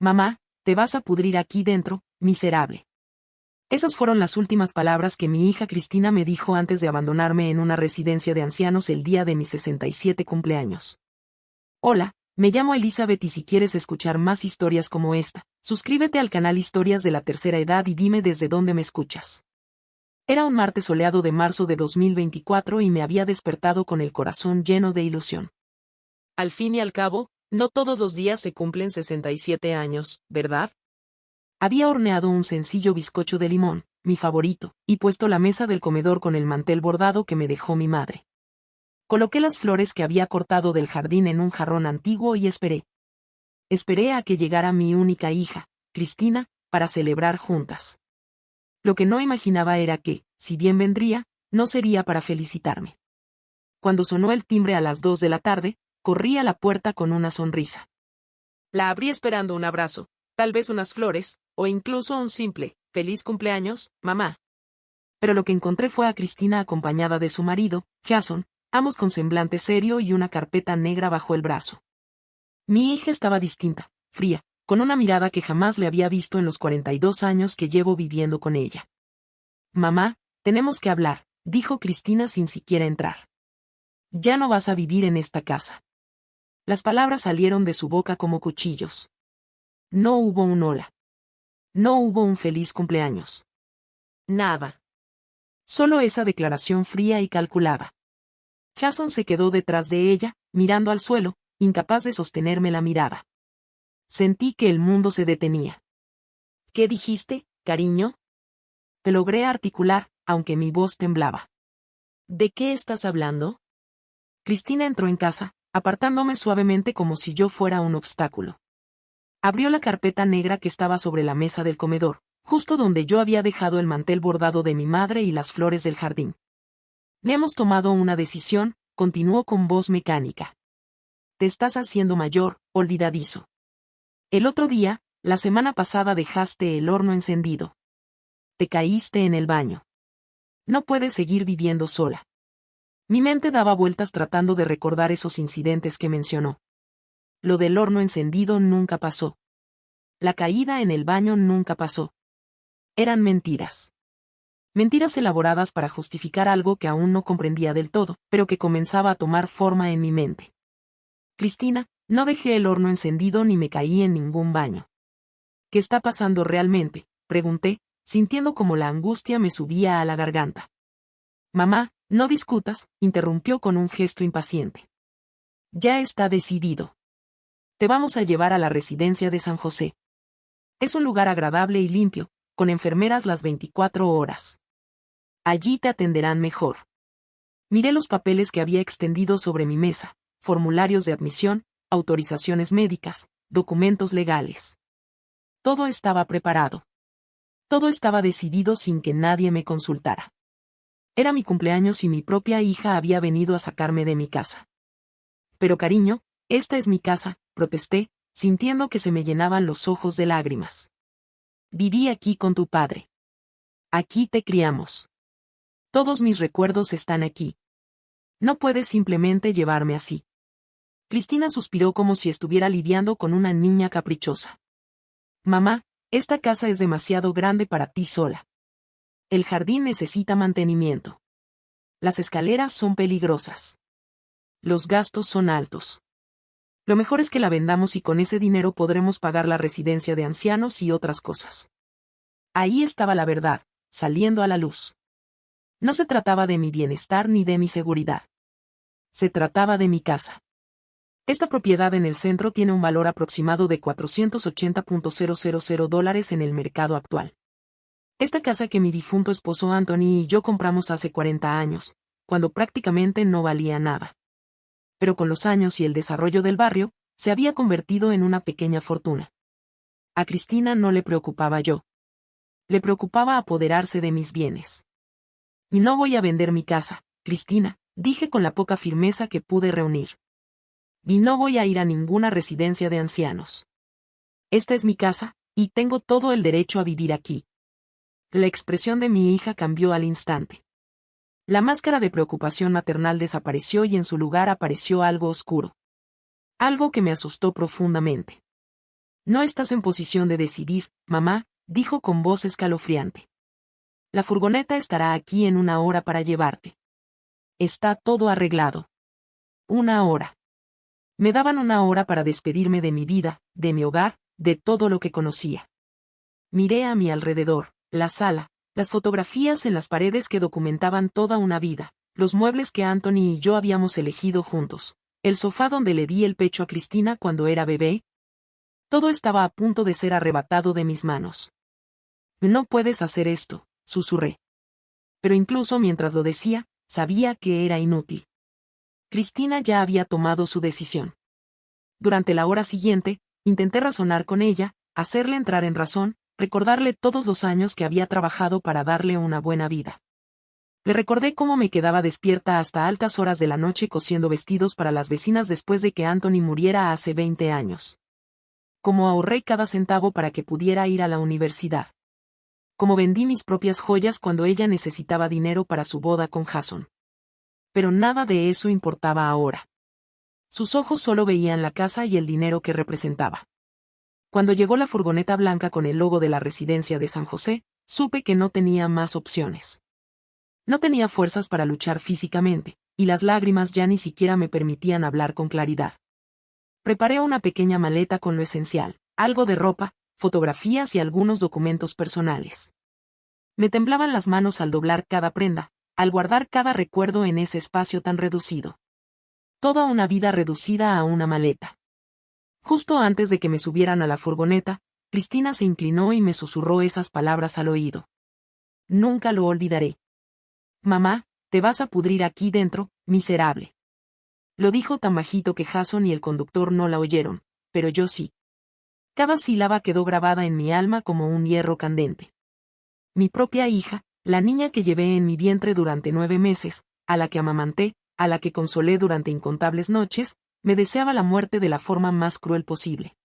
Mamá, te vas a pudrir aquí dentro, miserable. Esas fueron las últimas palabras que mi hija Cristina me dijo antes de abandonarme en una residencia de ancianos el día de mi 67 cumpleaños. Hola, me llamo Elizabeth y si quieres escuchar más historias como esta, suscríbete al canal Historias de la Tercera Edad y dime desde dónde me escuchas. Era un martes soleado de marzo de 2024 y me había despertado con el corazón lleno de ilusión. Al fin y al cabo, no todos los días se cumplen 67 años, ¿verdad? Había horneado un sencillo bizcocho de limón, mi favorito, y puesto la mesa del comedor con el mantel bordado que me dejó mi madre. Coloqué las flores que había cortado del jardín en un jarrón antiguo y esperé. Esperé a que llegara mi única hija, Cristina, para celebrar juntas. Lo que no imaginaba era que, si bien vendría, no sería para felicitarme. Cuando sonó el timbre a las 2 de la tarde, corrí a la puerta con una sonrisa. La abrí esperando un abrazo, tal vez unas flores, o incluso un simple, «Feliz cumpleaños, mamá». Pero lo que encontré fue a Cristina acompañada de su marido, Jason, ambos con semblante serio y una carpeta negra bajo el brazo. Mi hija estaba distinta, fría, con una mirada que jamás le había visto en los 42 años que llevo viviendo con ella. «Mamá, tenemos que hablar», dijo Cristina sin siquiera entrar. «Ya no vas a vivir en esta casa». Las palabras salieron de su boca como cuchillos. No hubo un hola. No hubo un feliz cumpleaños. Nada. Solo esa declaración fría y calculada. Jason se quedó detrás de ella, mirando al suelo, incapaz de sostenerme la mirada. Sentí que el mundo se detenía. «¿Qué dijiste, cariño?», me logré articular, aunque mi voz temblaba. «¿De qué estás hablando?». Cristina entró en casa, apartándome suavemente como si yo fuera un obstáculo. Abrió la carpeta negra que estaba sobre la mesa del comedor, justo donde yo había dejado el mantel bordado de mi madre y las flores del jardín. «Hemos tomado una decisión», continuó con voz mecánica. «Te estás haciendo mayor, olvidadizo. El otro día, la semana pasada dejaste el horno encendido. Te caíste en el baño. No puedes seguir viviendo sola». Mi mente daba vueltas tratando de recordar esos incidentes que mencionó. Lo del horno encendido nunca pasó. La caída en el baño nunca pasó. Eran mentiras. Mentiras elaboradas para justificar algo que aún no comprendía del todo, pero que comenzaba a tomar forma en mi mente. «Cristina, no dejé el horno encendido ni me caí en ningún baño». «¿Qué está pasando realmente?», pregunté, sintiendo como la angustia me subía a la garganta. «Mamá, no discutas», interrumpió con un gesto impaciente. «Ya está decidido. Te vamos a llevar a la residencia de San José. Es un lugar agradable y limpio, con enfermeras las 24 horas. Allí te atenderán mejor». Miré los papeles que había extendido sobre mi mesa, formularios de admisión, autorizaciones médicas, documentos legales. Todo estaba preparado. Todo estaba decidido sin que nadie me consultara. Era mi cumpleaños y mi propia hija había venido a sacarme de mi casa. «Pero cariño, esta es mi casa», protesté, sintiendo que se me llenaban los ojos de lágrimas. «Viví aquí con tu padre. Aquí te criamos. Todos mis recuerdos están aquí. No puedes simplemente llevarme así». Cristina suspiró como si estuviera lidiando con una niña caprichosa. «Mamá, esta casa es demasiado grande para ti sola. El jardín necesita mantenimiento. Las escaleras son peligrosas. Los gastos son altos. Lo mejor es que la vendamos y con ese dinero podremos pagar la residencia de ancianos y otras cosas». Ahí estaba la verdad, saliendo a la luz. No se trataba de mi bienestar ni de mi seguridad. Se trataba de mi casa. Esta propiedad en el centro tiene un valor aproximado de $480,000 en el mercado actual. Esta casa que mi difunto esposo Anthony y yo compramos hace 40 años, cuando prácticamente no valía nada. Pero con los años y el desarrollo del barrio, se había convertido en una pequeña fortuna. A Cristina no le preocupaba yo. Le preocupaba apoderarse de mis bienes. «Y no voy a vender mi casa, Cristina», dije con la poca firmeza que pude reunir. «Y no voy a ir a ninguna residencia de ancianos. Esta es mi casa, y tengo todo el derecho a vivir aquí». La expresión de mi hija cambió al instante. La máscara de preocupación maternal desapareció y en su lugar apareció algo oscuro. Algo que me asustó profundamente. No estás en posición de decidir, mamá, dijo con voz escalofriante. La furgoneta estará aquí en 1 hora para llevarte. Está todo arreglado. 1 hora. Me daban 1 hora para despedirme de mi vida, de mi hogar, de todo lo que conocía. Miré a mi alrededor, la sala, las fotografías en las paredes que documentaban toda una vida, los muebles que Anthony y yo habíamos elegido juntos, el sofá donde le di el pecho a Cristina cuando era bebé. Todo estaba a punto de ser arrebatado de mis manos. No puedes hacer esto, susurré. Pero incluso mientras lo decía, sabía que era inútil. Cristina ya había tomado su decisión. Durante la hora siguiente, intenté razonar con ella, hacerle entrar en razón, recordarle todos los años que había trabajado para darle una buena vida. Le recordé cómo me quedaba despierta hasta altas horas de la noche cosiendo vestidos para las vecinas después de que Anthony muriera hace 20 años. Cómo ahorré cada centavo para que pudiera ir a la universidad. Cómo vendí mis propias joyas cuando ella necesitaba dinero para su boda con Jason. Pero nada de eso importaba ahora. Sus ojos solo veían la casa y el dinero que representaba. Cuando llegó la furgoneta blanca con el logo de la residencia de San José, supe que no tenía más opciones. No tenía fuerzas para luchar físicamente, y las lágrimas ya ni siquiera me permitían hablar con claridad. Preparé una pequeña maleta con lo esencial, algo de ropa, fotografías y algunos documentos personales. Me temblaban las manos al doblar cada prenda, al guardar cada recuerdo en ese espacio tan reducido. Toda una vida reducida a una maleta. Justo antes de que me subieran a la furgoneta, Cristina se inclinó y me susurró esas palabras al oído. Nunca lo olvidaré. Mamá, te vas a pudrir aquí dentro, miserable. Lo dijo tan bajito que Jason y el conductor no la oyeron, pero yo sí. Cada sílaba quedó grabada en mi alma como un hierro candente. Mi propia hija, la niña que llevé en mi vientre durante 9 meses, a la que amamanté, a la que consolé durante incontables noches, me deseaba la muerte de la forma más cruel posible.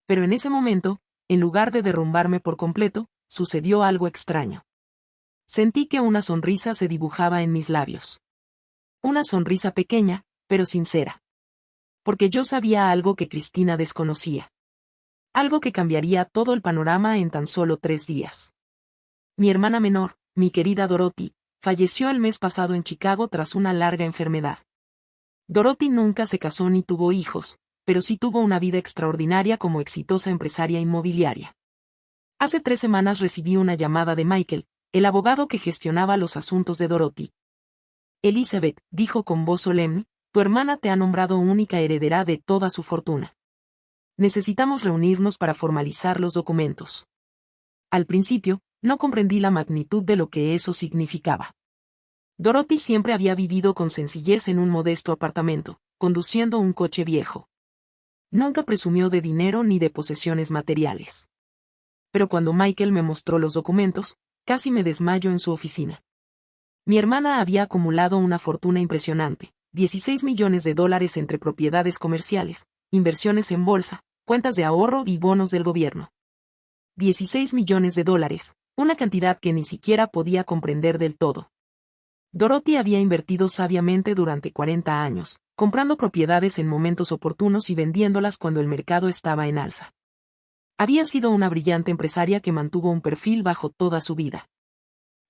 Pero en ese momento, en lugar de derrumbarme por completo, sucedió algo extraño. Sentí que una sonrisa se dibujaba en mis labios. Una sonrisa pequeña, pero sincera. Porque yo sabía algo que Cristina desconocía. Algo que cambiaría todo el panorama en tan solo 3 días. Mi hermana menor, mi querida Dorothy, falleció el mes pasado en Chicago tras una larga enfermedad. Dorothy nunca se casó ni tuvo hijos, pero sí tuvo una vida extraordinaria como exitosa empresaria inmobiliaria. Hace 3 semanas recibí una llamada de Michael, el abogado que gestionaba los asuntos de Dorothy. Elizabeth, dijo con voz solemne, tu hermana te ha nombrado única heredera de toda su fortuna. Necesitamos reunirnos para formalizar los documentos. Al principio, no comprendí la magnitud de lo que eso significaba. Dorothy siempre había vivido con sencillez en un modesto apartamento, conduciendo un coche viejo. Nunca presumió de dinero ni de posesiones materiales. Pero cuando Michael me mostró los documentos, casi me desmayo en su oficina. Mi hermana había acumulado una fortuna impresionante, $16 millones entre propiedades comerciales, inversiones en bolsa, cuentas de ahorro y bonos del gobierno. $16 millones, una cantidad que ni siquiera podía comprender del todo. Dorothy había invertido sabiamente durante 40 años, comprando propiedades en momentos oportunos y vendiéndolas cuando el mercado estaba en alza. Había sido una brillante empresaria que mantuvo un perfil bajo toda su vida.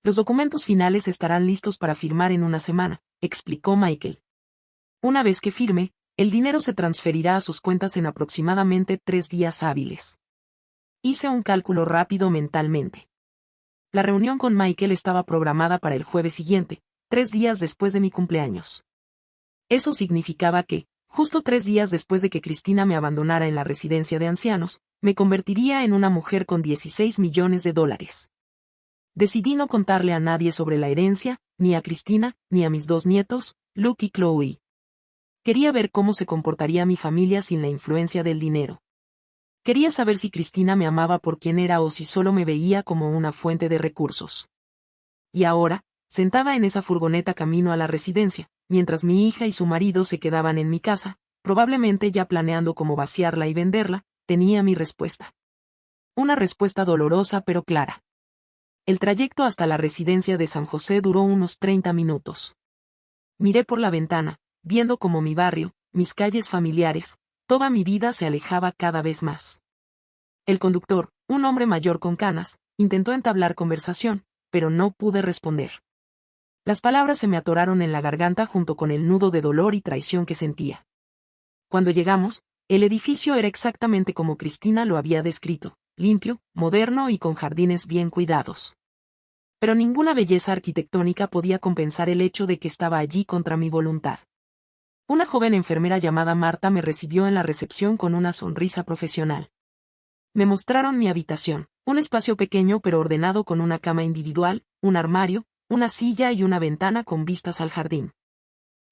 Los documentos finales estarán listos para firmar en 1 semana, explicó Michael. Una vez que firme, el dinero se transferirá a sus cuentas en aproximadamente 3 días hábiles. Hice un cálculo rápido mentalmente. La reunión con Michael estaba programada para el jueves siguiente, 3 días después de mi cumpleaños. Eso significaba que, justo 3 días después de que Cristina me abandonara en la residencia de ancianos, me convertiría en una mujer con $16 millones. Decidí no contarle a nadie sobre la herencia, ni a Cristina, ni a mis 2 nietos, Luke y Chloe. Quería ver cómo se comportaría mi familia sin la influencia del dinero. Quería saber si Cristina me amaba por quien era o si solo me veía como una fuente de recursos. Y ahora, sentada en esa furgoneta camino a la residencia, mientras mi hija y su marido se quedaban en mi casa, probablemente ya planeando cómo vaciarla y venderla, tenía mi respuesta. Una respuesta dolorosa pero clara. El trayecto hasta la residencia de San José duró unos 30 minutos. Miré por la ventana, viendo cómo mi barrio, mis calles familiares, toda mi vida se alejaba cada vez más. El conductor, un hombre mayor con canas, intentó entablar conversación, pero no pude responder. Las palabras se me atoraron en la garganta junto con el nudo de dolor y traición que sentía. Cuando llegamos, el edificio era exactamente como Cristina lo había descrito, limpio, moderno y con jardines bien cuidados. Pero ninguna belleza arquitectónica podía compensar el hecho de que estaba allí contra mi voluntad. Una joven enfermera llamada Marta me recibió en la recepción con una sonrisa profesional. Me mostraron mi habitación, un espacio pequeño pero ordenado con una cama individual, un armario, una silla y una ventana con vistas al jardín.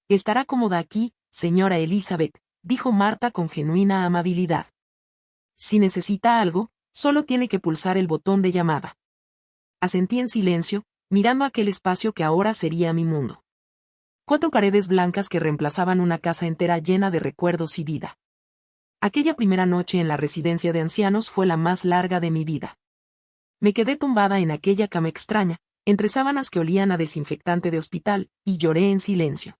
«Estará cómoda aquí, señora Elizabeth», dijo Marta con genuina amabilidad. «Si necesita algo, solo tiene que pulsar el botón de llamada». Asentí en silencio, mirando aquel espacio que ahora sería mi mundo. 4 paredes blancas que reemplazaban una casa entera llena de recuerdos y vida. Aquella primera noche en la residencia de ancianos fue la más larga de mi vida. Me quedé tumbada en aquella cama extraña, entre sábanas que olían a desinfectante de hospital, y lloré en silencio.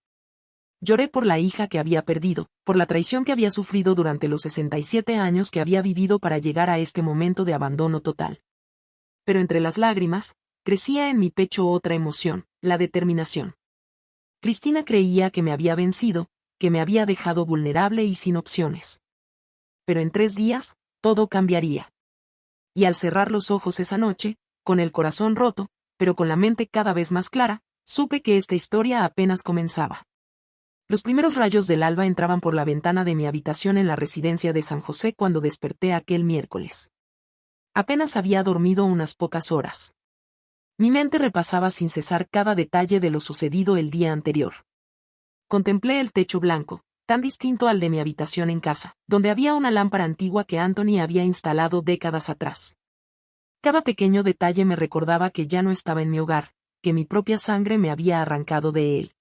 Lloré por la hija que había perdido, por la traición que había sufrido durante los 67 años que había vivido para llegar a este momento de abandono total. Pero entre las lágrimas, crecía en mi pecho otra emoción, la determinación. Cristina creía que me había vencido, que me había dejado vulnerable y sin opciones. Pero en 3 días, todo cambiaría. Y al cerrar los ojos esa noche, con el corazón roto, pero con la mente cada vez más clara, supe que esta historia apenas comenzaba. Los primeros rayos del alba entraban por la ventana de mi habitación en la residencia de San José cuando desperté aquel miércoles. Apenas había dormido unas pocas horas. Mi mente repasaba sin cesar cada detalle de lo sucedido el día anterior. Contemplé el techo blanco, tan distinto al de mi habitación en casa, donde había una lámpara antigua que Anthony había instalado décadas atrás. Cada pequeño detalle me recordaba que ya no estaba en mi hogar, que mi propia sangre me había arrancado de él.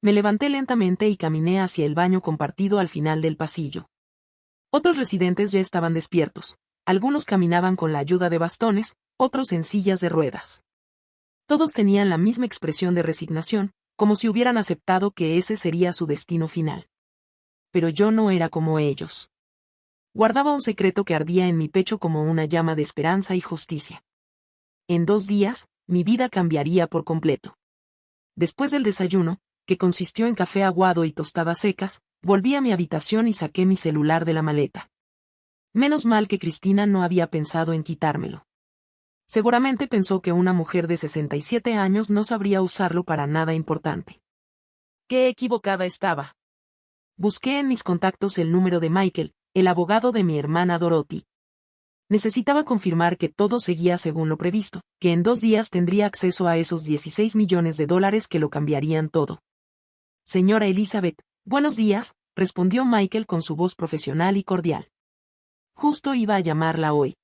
Me levanté lentamente y caminé hacia el baño compartido al final del pasillo. Otros residentes ya estaban despiertos. Algunos caminaban con la ayuda de bastones, otros en sillas de ruedas. Todos tenían la misma expresión de resignación, como si hubieran aceptado que ese sería su destino final. Pero yo no era como ellos. Guardaba un secreto que ardía en mi pecho como una llama de esperanza y justicia. En 2 días, mi vida cambiaría por completo. Después del desayuno, que consistió en café aguado y tostadas secas, volví a mi habitación y saqué mi celular de la maleta. Menos mal que Cristina no había pensado en quitármelo. Seguramente pensó que una mujer de 67 años no sabría usarlo para nada importante. ¡Qué equivocada estaba! Busqué en mis contactos el número de Michael, el abogado de mi hermana Dorothy. Necesitaba confirmar que todo seguía según lo previsto, que en 2 días tendría acceso a esos $16 millones que lo cambiarían todo. Señora Elizabeth, buenos días, respondió Michael con su voz profesional y cordial. Justo iba a llamarla hoy.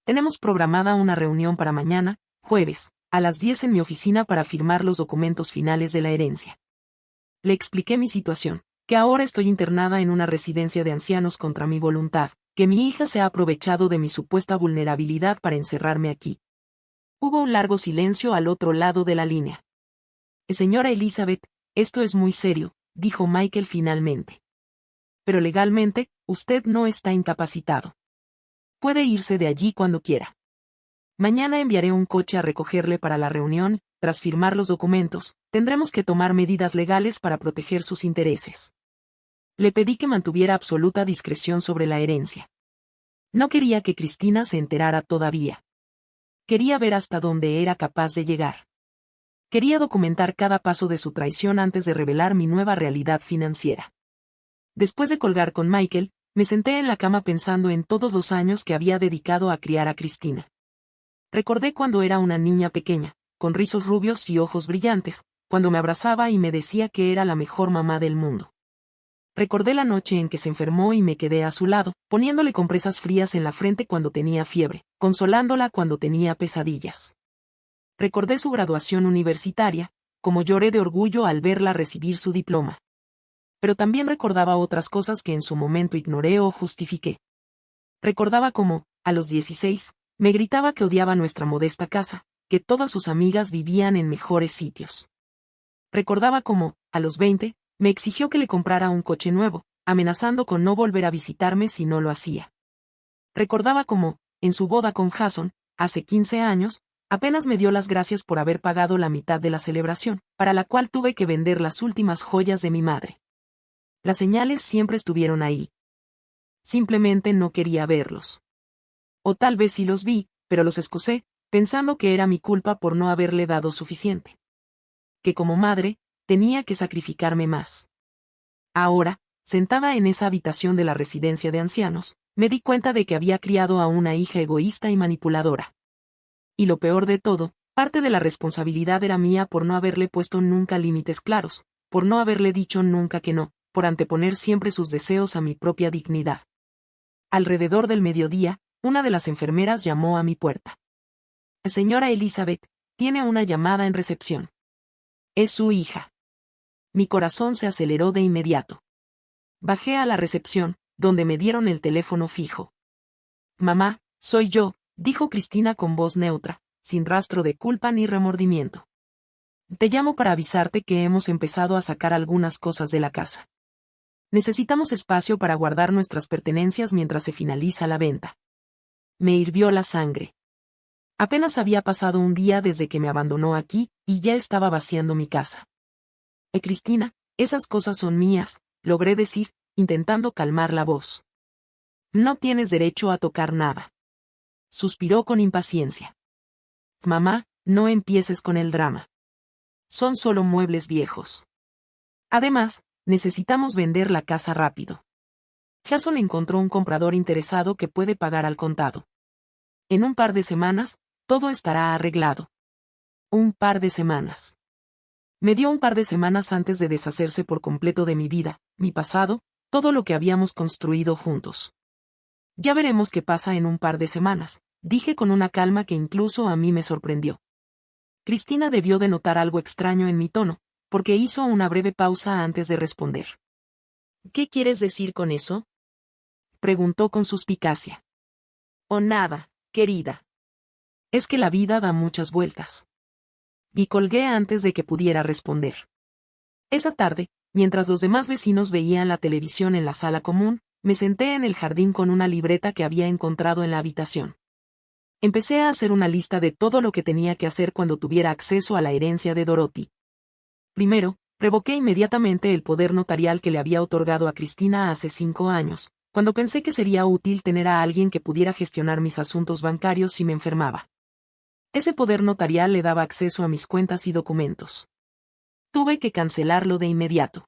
Tenemos programada una reunión para mañana, jueves, a las 10 en mi oficina para firmar los documentos finales de la herencia. Le expliqué mi situación, que ahora estoy internada en una residencia de ancianos contra mi voluntad, que mi hija se ha aprovechado de mi supuesta vulnerabilidad para encerrarme aquí. Hubo un largo silencio al otro lado de la línea. Señora Elizabeth, esto es muy serio, dijo Michael finalmente. Pero legalmente, usted no está incapacitado. Puede irse de allí cuando quiera. Mañana enviaré un coche a recogerle para la reunión. Tras firmar los documentos, tendremos que tomar medidas legales para proteger sus intereses. Le pedí que mantuviera absoluta discreción sobre la herencia. No quería que Cristina se enterara todavía. Quería ver hasta dónde era capaz de llegar. Quería documentar cada paso de su traición antes de revelar mi nueva realidad financiera. Después de colgar con Michael, me senté en la cama pensando en todos los años que había dedicado a criar a Cristina. Recordé cuando era una niña pequeña, con rizos rubios y ojos brillantes, cuando me abrazaba y me decía que era la mejor mamá del mundo. Recordé la noche en que se enfermó y me quedé a su lado, poniéndole compresas frías en la frente cuando tenía fiebre, consolándola cuando tenía pesadillas. Recordé su graduación universitaria, como lloré de orgullo al verla recibir su diploma. Pero también recordaba otras cosas que en su momento ignoré o justifiqué. Recordaba cómo, a los 16, me gritaba que odiaba nuestra modesta casa, que todas sus amigas vivían en mejores sitios. Recordaba cómo, a los 20, me exigió que le comprara un coche nuevo, amenazando con no volver a visitarme si no lo hacía. Recordaba cómo, en su boda con Jason, hace 15 años, apenas me dio las gracias por haber pagado la mitad de la celebración, para la cual tuve que vender las últimas joyas de mi madre. Las señales siempre estuvieron ahí. Simplemente no quería verlos. O tal vez sí los vi, pero los excusé, pensando que era mi culpa por no haberle dado suficiente. Que como madre, tenía que sacrificarme más. Ahora, sentada en esa habitación de la residencia de ancianos, me di cuenta de que había criado a una hija egoísta y manipuladora. Y lo peor de todo, parte de la responsabilidad era mía por no haberle puesto nunca límites claros, por no haberle dicho nunca que no, por anteponer siempre sus deseos a mi propia dignidad. Alrededor del mediodía, una de las enfermeras llamó a mi puerta. Señora Elizabeth, tiene una llamada en recepción. Es su hija. Mi corazón se aceleró de inmediato. Bajé a la recepción, donde me dieron el teléfono fijo. Mamá, soy yo, dijo Cristina con voz neutra, sin rastro de culpa ni remordimiento. Te llamo para avisarte que hemos empezado a sacar algunas cosas de la casa. Necesitamos espacio para guardar nuestras pertenencias mientras se finaliza la venta. Me hirvió la sangre. Apenas había pasado un día desde que me abandonó aquí, y ya estaba vaciando mi casa. Cristina, esas cosas son mías, logré decir, intentando calmar la voz. No tienes derecho a tocar nada. Suspiró con impaciencia. Mamá, no empieces con el drama. Son solo muebles viejos. Además, necesitamos vender la casa rápido. Jason encontró un comprador interesado que puede pagar al contado. En un par de semanas, todo estará arreglado. Un par de semanas. Me dio un par de semanas antes de deshacerse por completo de mi vida, mi pasado, todo lo que habíamos construido juntos. Ya veremos qué pasa en un par de semanas, dije con una calma que incluso a mí me sorprendió. Cristina debió de notar algo extraño en mi tono, porque hizo una breve pausa antes de responder. ¿Qué quieres decir con eso?, preguntó con suspicacia. Oh, nada, querida. Es que la vida da muchas vueltas. Y colgué antes de que pudiera responder. Esa tarde, mientras los demás vecinos veían la televisión en la sala común, me senté en el jardín con una libreta que había encontrado en la habitación. Empecé a hacer una lista de todo lo que tenía que hacer cuando tuviera acceso a la herencia de Dorothy. Primero, revoqué inmediatamente el poder notarial que le había otorgado a Cristina hace 5 años, cuando pensé que sería útil tener a alguien que pudiera gestionar mis asuntos bancarios si me enfermaba. Ese poder notarial le daba acceso a mis cuentas y documentos. Tuve que cancelarlo de inmediato.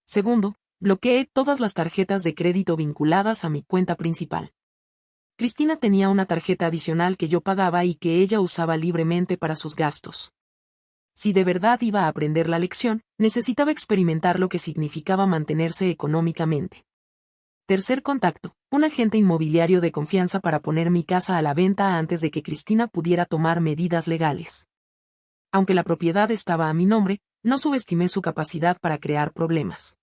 Segundo, bloqueé todas las tarjetas de crédito vinculadas a mi cuenta principal. Cristina tenía una tarjeta adicional que yo pagaba y que ella usaba libremente para sus gastos. Si de verdad iba a aprender la lección, necesitaba experimentar lo que significaba mantenerse económicamente. Tercer contacto, un agente inmobiliario de confianza para poner mi casa a la venta antes de que Cristina pudiera tomar medidas legales. Aunque la propiedad estaba a mi nombre, no subestimé su capacidad para crear problemas.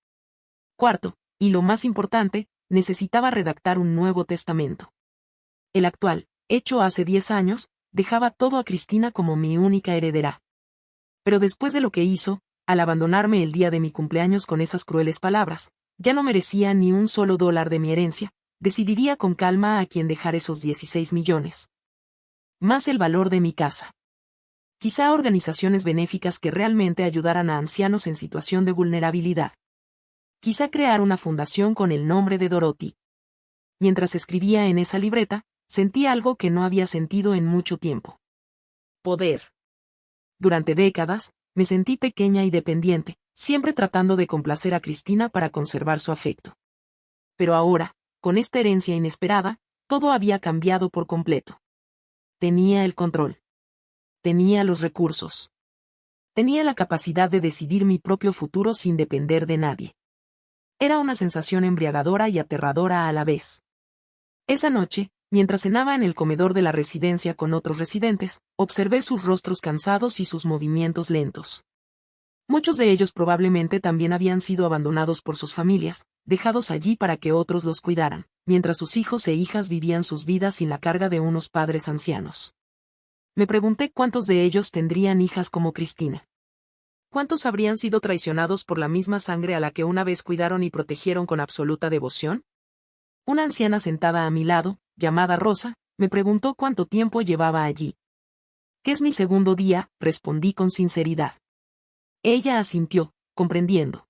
Cuarto, y lo más importante, necesitaba redactar un nuevo testamento. El actual, hecho hace 10 años, dejaba todo a Cristina como mi única heredera. Pero después de lo que hizo, al abandonarme el día de mi cumpleaños con esas crueles palabras, ya no merecía ni un solo dólar de mi herencia, decidiría con calma a quién dejar esos 16 millones. Más el valor de mi casa. Quizá organizaciones benéficas que realmente ayudaran a ancianos en situación de vulnerabilidad. Quizá crear una fundación con el nombre de Dorothy. Mientras escribía en esa libreta, sentí algo que no había sentido en mucho tiempo. Poder. Durante décadas, me sentí pequeña y dependiente, siempre tratando de complacer a Cristina para conservar su afecto. Pero ahora, con esta herencia inesperada, todo había cambiado por completo. Tenía el control. Tenía los recursos. Tenía la capacidad de decidir mi propio futuro sin depender de nadie. Era una sensación embriagadora y aterradora a la vez. Esa noche, mientras cenaba en el comedor de la residencia con otros residentes, observé sus rostros cansados y sus movimientos lentos. Muchos de ellos probablemente también habían sido abandonados por sus familias, dejados allí para que otros los cuidaran, mientras sus hijos e hijas vivían sus vidas sin la carga de unos padres ancianos. Me pregunté cuántos de ellos tendrían hijas como Cristina. ¿Cuántos habrían sido traicionados por la misma sangre a la que una vez cuidaron y protegieron con absoluta devoción? Una anciana sentada a mi lado, llamada Rosa, me preguntó cuánto tiempo llevaba allí. «¿Qué es mi segundo día?», respondí con sinceridad. Ella asintió, comprendiendo.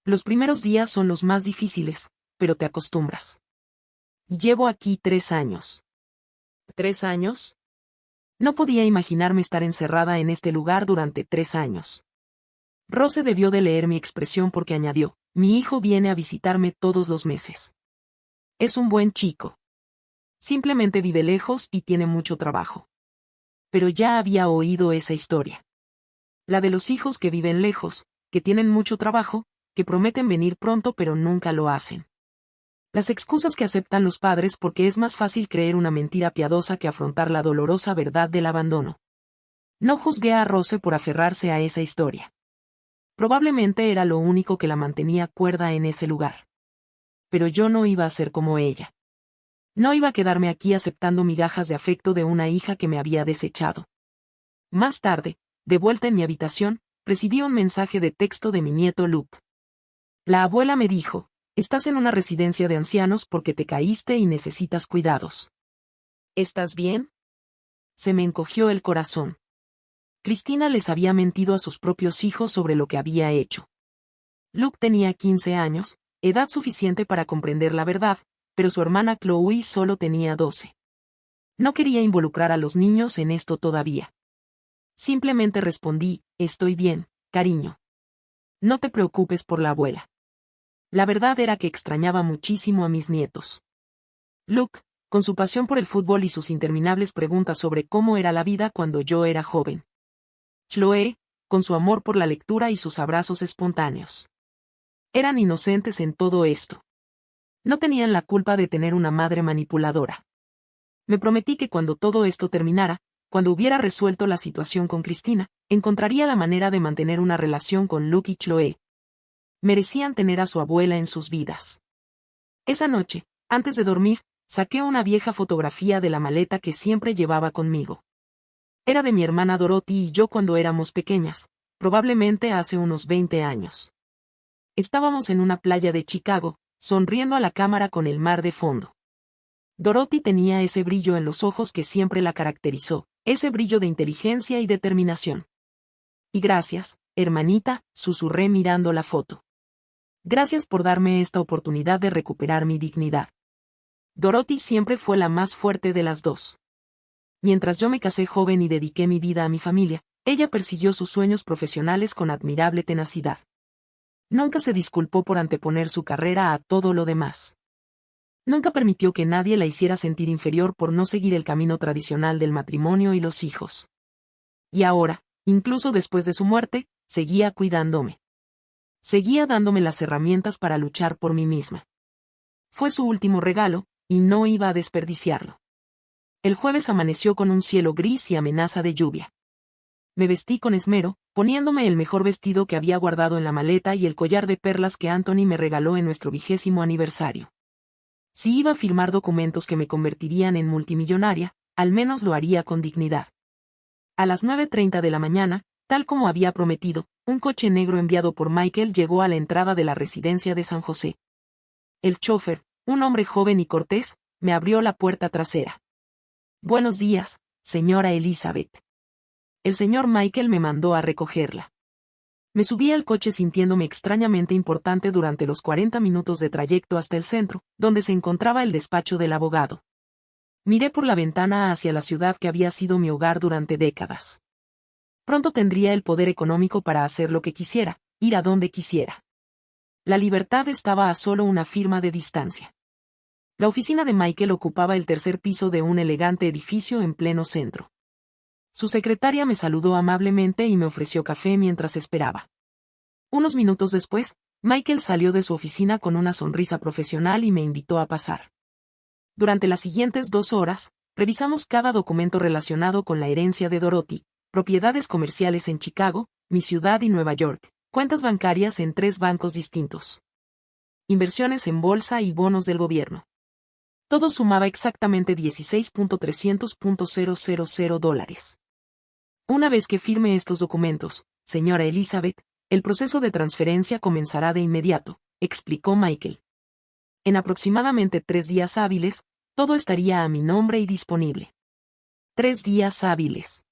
«Los primeros días son los más difíciles, pero te acostumbras. Llevo aquí 3 años». ¿3 años? No podía imaginarme estar encerrada en este lugar durante 3 años. Rose debió de leer mi expresión porque añadió, «Mi hijo viene a visitarme todos los meses. Es un buen chico. Simplemente vive lejos y tiene mucho trabajo». Pero ya había oído esa historia. La de los hijos que viven lejos, que tienen mucho trabajo, que prometen venir pronto pero nunca lo hacen. Las excusas que aceptan los padres porque es más fácil creer una mentira piadosa que afrontar la dolorosa verdad del abandono. No juzgué a Rose por aferrarse a esa historia. Probablemente era lo único que la mantenía cuerda en ese lugar. Pero yo no iba a ser como ella. No iba a quedarme aquí aceptando migajas de afecto de una hija que me había desechado. Más tarde, de vuelta en mi habitación, recibí un mensaje de texto de mi nieto Luke. La abuela me dijo, «Estás en una residencia de ancianos porque te caíste y necesitas cuidados. ¿Estás bien?». Se me encogió el corazón. Cristina les había mentido a sus propios hijos sobre lo que había hecho. Luke tenía 15 años, edad suficiente para comprender la verdad, pero su hermana Chloe solo tenía 12. No quería involucrar a los niños en esto todavía. Simplemente respondí, «Estoy bien, cariño. No te preocupes por la abuela». La verdad era que extrañaba muchísimo a mis nietos. Luke, con su pasión por el fútbol y sus interminables preguntas sobre cómo era la vida cuando yo era joven. Chloe, con su amor por la lectura y sus abrazos espontáneos. Eran inocentes en todo esto. No tenían la culpa de tener una madre manipuladora. Me prometí que cuando todo esto terminara, cuando hubiera resuelto la situación con Cristina, encontraría la manera de mantener una relación con Luke y Chloe. Merecían tener a su abuela en sus vidas. Esa noche, antes de dormir, saqué una vieja fotografía de la maleta que siempre llevaba conmigo. Era de mi hermana Dorothy y yo cuando éramos pequeñas, probablemente hace unos 20 años. Estábamos en una playa de Chicago, sonriendo a la cámara con el mar de fondo. Dorothy tenía ese brillo en los ojos que siempre la caracterizó, ese brillo de inteligencia y determinación. «Y gracias, hermanita», susurré mirando la foto. «Gracias por darme esta oportunidad de recuperar mi dignidad». Dorothy siempre fue la más fuerte de las dos. Mientras yo me casé joven y dediqué mi vida a mi familia, ella persiguió sus sueños profesionales con admirable tenacidad. Nunca se disculpó por anteponer su carrera a todo lo demás. Nunca permitió que nadie la hiciera sentir inferior por no seguir el camino tradicional del matrimonio y los hijos. Y ahora, incluso después de su muerte, seguía cuidándome. Seguía dándome las herramientas para luchar por mí misma. Fue su último regalo, y no iba a desperdiciarlo. El jueves amaneció con un cielo gris y amenaza de lluvia. Me vestí con esmero, poniéndome el mejor vestido que había guardado en la maleta y el collar de perlas que Anthony me regaló en nuestro 20º aniversario. Si iba a firmar documentos que me convertirían en multimillonaria, al menos lo haría con dignidad. A las 9:30 de la mañana, tal como había prometido, un coche negro enviado por Michael llegó a la entrada de la residencia de San José. El chófer, un hombre joven y cortés, me abrió la puerta trasera. «Buenos días, señora Elizabeth». El señor Michael me mandó a recogerla. Me subí al coche sintiéndome extrañamente importante durante los 40 minutos de trayecto hasta el centro, donde se encontraba el despacho del abogado. Miré por la ventana hacia la ciudad que había sido mi hogar durante décadas. Pronto tendría el poder económico para hacer lo que quisiera, ir a donde quisiera. La libertad estaba a solo una firma de distancia. La oficina de Michael ocupaba el 3er piso de un elegante edificio en pleno centro. Su secretaria me saludó amablemente y me ofreció café mientras esperaba. Unos minutos después, Michael salió de su oficina con una sonrisa profesional y me invitó a pasar. Durante las siguientes 2 horas, revisamos cada documento relacionado con la herencia de Dorothy, propiedades comerciales en Chicago, mi ciudad y Nueva York, cuentas bancarias en 3 bancos distintos. Inversiones en bolsa y bonos del gobierno. Todo sumaba exactamente $16.300.000. Una vez que firme estos documentos, señora Elizabeth, el proceso de transferencia comenzará de inmediato, explicó Michael. En aproximadamente 3 días hábiles, Todo estaría a mi nombre y disponible. 3 días hábiles.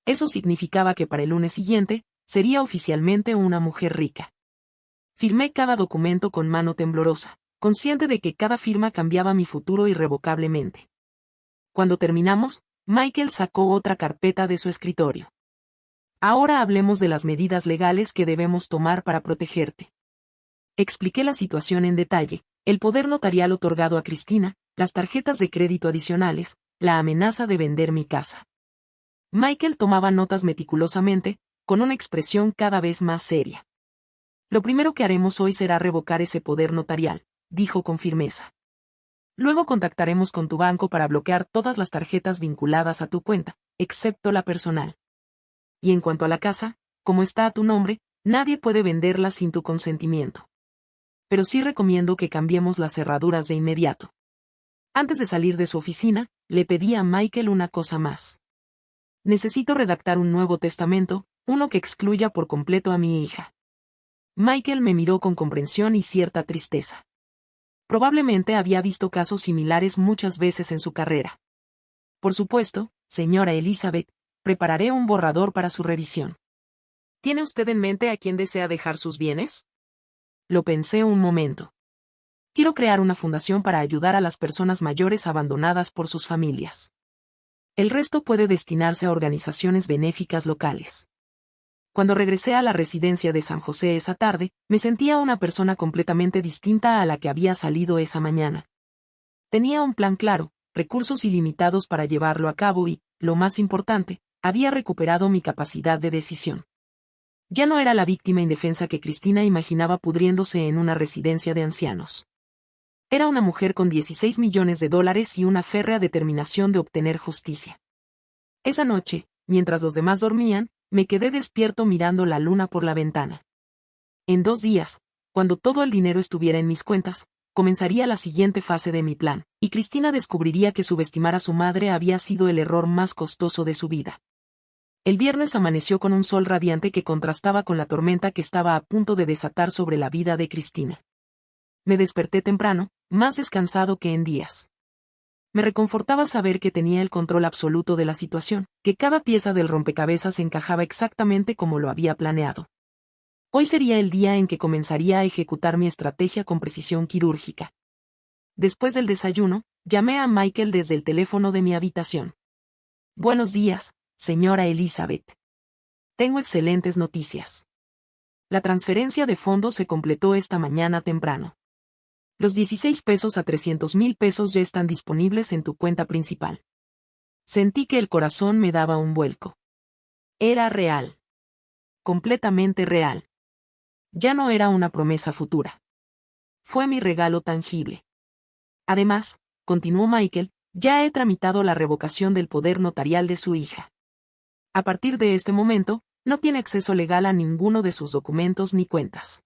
Eso significaba que para el lunes siguiente, sería oficialmente una mujer rica. Firmé cada documento con mano temblorosa, consciente de que cada firma cambiaba mi futuro irrevocablemente. Cuando terminamos, Michael sacó otra carpeta de su escritorio. Ahora hablemos de las medidas legales que debemos tomar para protegerte. Expliqué la situación en detalle, el poder notarial otorgado a Cristina, las tarjetas de crédito adicionales, la amenaza de vender mi casa. Michael tomaba notas meticulosamente, con una expresión cada vez más seria. Lo primero que haremos hoy será revocar ese poder notarial, dijo con firmeza. Luego contactaremos con tu banco para bloquear todas las tarjetas vinculadas a tu cuenta, excepto la personal. Y en cuanto a la casa, como está a tu nombre, nadie puede venderla sin tu consentimiento. Pero sí recomiendo que cambiemos las cerraduras de inmediato. Antes de salir de su oficina, le pedí a Michael una cosa más. Necesito redactar un nuevo testamento, uno que excluya por completo a mi hija. Michael me miró con comprensión y cierta tristeza. Probablemente había visto casos similares muchas veces en su carrera. Por supuesto, señora Elizabeth, prepararé un borrador para su revisión. ¿Tiene usted en mente a quién desea dejar sus bienes? Lo pensé un momento. Quiero crear una fundación para ayudar a las personas mayores abandonadas por sus familias. El resto puede destinarse a organizaciones benéficas locales. Cuando regresé a la residencia de San José esa tarde, me sentía una persona completamente distinta a la que había salido esa mañana. Tenía un plan claro, recursos ilimitados para llevarlo a cabo y, lo más importante, había recuperado mi capacidad de decisión. Ya no era la víctima indefensa que Cristina imaginaba pudriéndose en una residencia de ancianos. Era una mujer con $16 millones y una férrea determinación de obtener justicia. Esa noche, mientras los demás dormían, me quedé despierto mirando la luna por la ventana. En 2 días, cuando todo el dinero estuviera en mis cuentas, comenzaría la siguiente fase de mi plan, y Cristina descubriría que subestimar a su madre había sido el error más costoso de su vida. El viernes amaneció con un sol radiante que contrastaba con la tormenta que estaba a punto de desatar sobre la vida de Cristina. Me desperté temprano, más descansado que en días. Me reconfortaba saber que tenía el control absoluto de la situación, que cada pieza del rompecabezas encajaba exactamente como lo había planeado. Hoy sería el día en que comenzaría a ejecutar mi estrategia con precisión quirúrgica. Después del desayuno, llamé a Michael desde el teléfono de mi habitación. Buenos días, señora Elizabeth. Tengo excelentes noticias. La transferencia de fondos se completó esta mañana temprano. Los 16 pesos a 300,000 pesos ya están disponibles en tu cuenta principal. Sentí que el corazón me daba un vuelco. Era real. Completamente real. Ya no era una promesa futura. Fue mi regalo tangible. Además, continuó Michael, ya he tramitado la revocación del poder notarial de su hija. A partir de este momento, no tiene acceso legal a ninguno de sus documentos ni cuentas.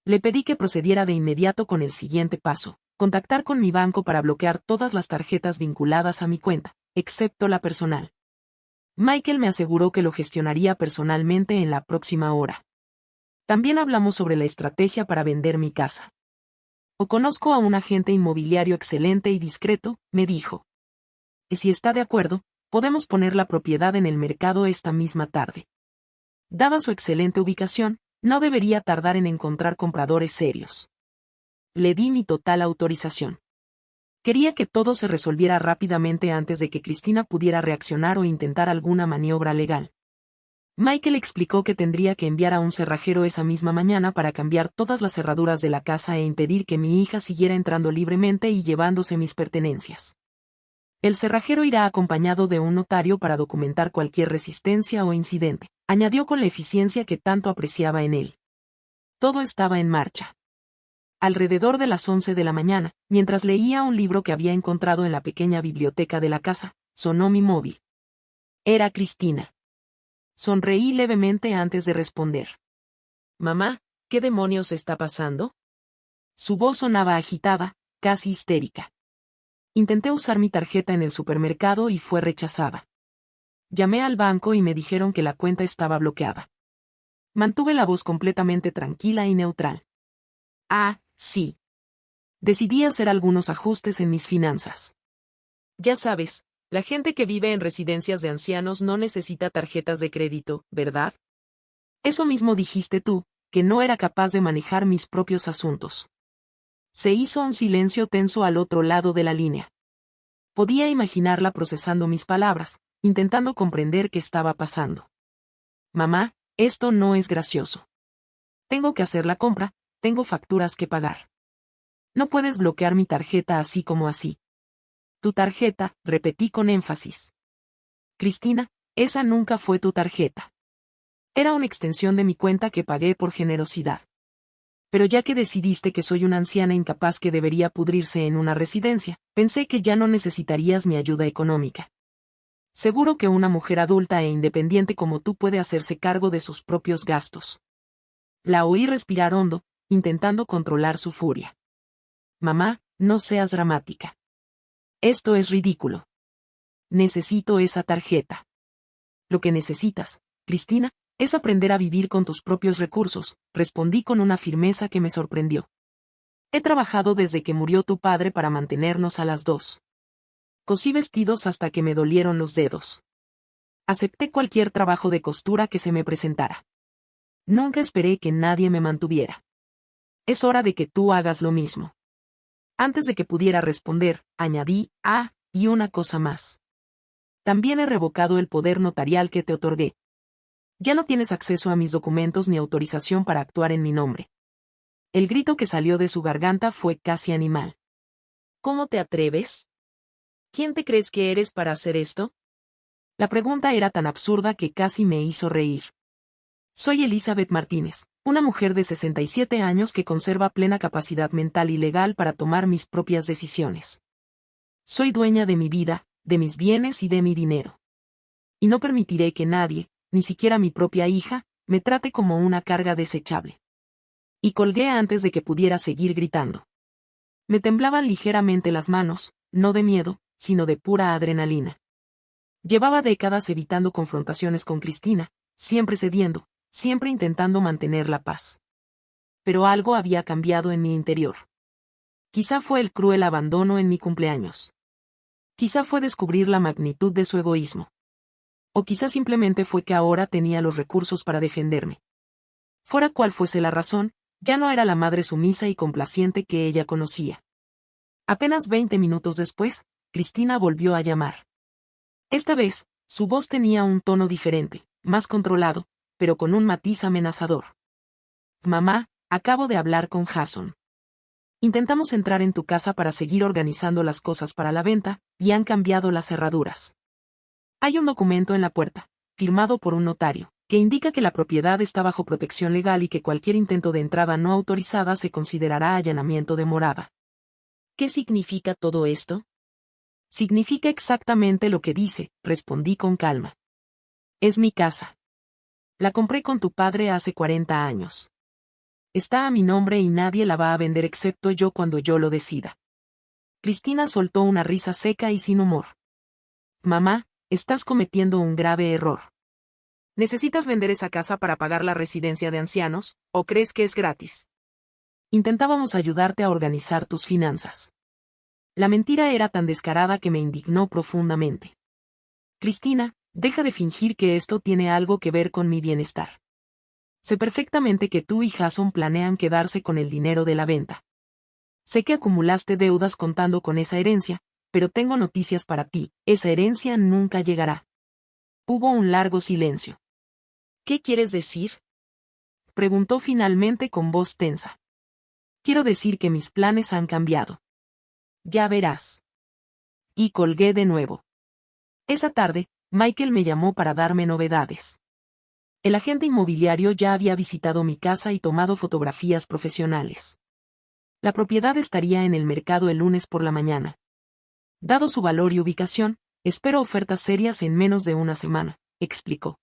Le pedí que procediera de inmediato con el siguiente paso, contactar con mi banco para bloquear todas las tarjetas vinculadas a mi cuenta, excepto la personal. Michael me aseguró que lo gestionaría personalmente en la próxima hora. También hablamos sobre la estrategia para vender mi casa. O conozco a un agente inmobiliario excelente y discreto, me dijo. Y si está de acuerdo, podemos poner la propiedad en el mercado esta misma tarde. Dada su excelente ubicación, no debería tardar en encontrar compradores serios. Le di mi total autorización. Quería que todo se resolviera rápidamente antes de que Cristina pudiera reaccionar o intentar alguna maniobra legal. Michael explicó que tendría que enviar a un cerrajero esa misma mañana para cambiar todas las cerraduras de la casa e impedir que mi hija siguiera entrando libremente y llevándose mis pertenencias. El cerrajero irá acompañado de un notario para documentar cualquier resistencia o incidente, añadió con la eficiencia que tanto apreciaba en él. Todo estaba en marcha. Alrededor de las 11 de la mañana, mientras leía un libro que había encontrado en la pequeña biblioteca de la casa, sonó mi móvil. Era Cristina. Sonreí levemente antes de responder. Mamá, ¿qué demonios está pasando? Su voz sonaba agitada, casi histérica. Intenté usar mi tarjeta en el supermercado y fue rechazada. Llamé al banco y me dijeron que la cuenta estaba bloqueada. Mantuve la voz completamente tranquila y neutral. Ah, sí. Decidí hacer algunos ajustes en mis finanzas. Ya sabes, la gente que vive en residencias de ancianos no necesita tarjetas de crédito, ¿verdad? Eso mismo dijiste tú, que no era capaz de manejar mis propios asuntos. Se hizo un silencio tenso al otro lado de la línea. Podía imaginarla procesando mis palabras, intentando comprender qué estaba pasando. Mamá, esto no es gracioso. Tengo que hacer la compra, tengo facturas que pagar. No puedes bloquear mi tarjeta así como así. Tu tarjeta, repetí con énfasis. Cristina, esa nunca fue tu tarjeta. Era una extensión de mi cuenta que pagué por generosidad. Pero ya que decidiste que soy una anciana incapaz que debería pudrirse en una residencia, pensé que ya no necesitarías mi ayuda económica. Seguro que una mujer adulta e independiente como tú puede hacerse cargo de sus propios gastos. La oí respirar hondo, intentando controlar su furia. Mamá, no seas dramática. Esto es ridículo. Necesito esa tarjeta. Lo que necesitas, Cristina, es aprender a vivir con tus propios recursos, respondí con una firmeza que me sorprendió. He trabajado desde que murió tu padre para mantenernos a las dos. Cosí vestidos hasta que me dolieron los dedos. Acepté cualquier trabajo de costura que se me presentara. Nunca esperé que nadie me mantuviera. Es hora de que tú hagas lo mismo. Antes de que pudiera responder, añadí, y una cosa más. También he revocado el poder notarial que te otorgué. Ya no tienes acceso a mis documentos ni autorización para actuar en mi nombre. El grito que salió de su garganta fue casi animal. ¿Cómo te atreves? ¿Quién te crees que eres para hacer esto? La pregunta era tan absurda que casi me hizo reír. Soy Elizabeth Martínez, una mujer de 67 años que conserva plena capacidad mental y legal para tomar mis propias decisiones. Soy dueña de mi vida, de mis bienes y de mi dinero. Y no permitiré que nadie, ni siquiera mi propia hija, me trate como una carga desechable. Y colgué antes de que pudiera seguir gritando. Me temblaban ligeramente las manos, no de miedo, sino de pura adrenalina. Llevaba décadas evitando confrontaciones con Cristina, siempre cediendo, siempre intentando mantener la paz. Pero algo había cambiado en mi interior. Quizá fue el cruel abandono en mi cumpleaños. Quizá fue descubrir la magnitud de su egoísmo. O quizá simplemente fue que ahora tenía los recursos para defenderme. Fuera cual fuese la razón, ya no era la madre sumisa y complaciente que ella conocía. Apenas 20 minutos después, Cristina volvió a llamar. Esta vez, su voz tenía un tono diferente, más controlado, pero con un matiz amenazador. Mamá, acabo de hablar con Jason. Intentamos entrar en tu casa para seguir organizando las cosas para la venta, y han cambiado las cerraduras. Hay un documento en la puerta, firmado por un notario, que indica que la propiedad está bajo protección legal y que cualquier intento de entrada no autorizada se considerará allanamiento de morada. ¿Qué significa todo esto? Significa exactamente lo que dice, respondí con calma. Es mi casa. La compré con tu padre hace 40 años. Está a mi nombre y nadie la va a vender excepto yo cuando yo lo decida. Cristina soltó una risa seca y sin humor. Mamá, estás cometiendo un grave error. ¿Necesitas vender esa casa para pagar la residencia de ancianos, o crees que es gratis? Intentábamos ayudarte a organizar tus finanzas. La mentira era tan descarada que me indignó profundamente. Cristina, deja de fingir que esto tiene algo que ver con mi bienestar. Sé perfectamente que tú y Jason planean quedarse con el dinero de la venta. Sé que acumulaste deudas contando con esa herencia, pero tengo noticias para ti, esa herencia nunca llegará. Hubo un largo silencio. ¿Qué quieres decir? Preguntó finalmente con voz tensa. Quiero decir que mis planes han cambiado. Ya verás. Y colgué de nuevo. Esa tarde, Michael me llamó para darme novedades. El agente inmobiliario ya había visitado mi casa y tomado fotografías profesionales. La propiedad estaría en el mercado el lunes por la mañana. Dado su valor y ubicación, espero ofertas serias en menos de una semana, explicó.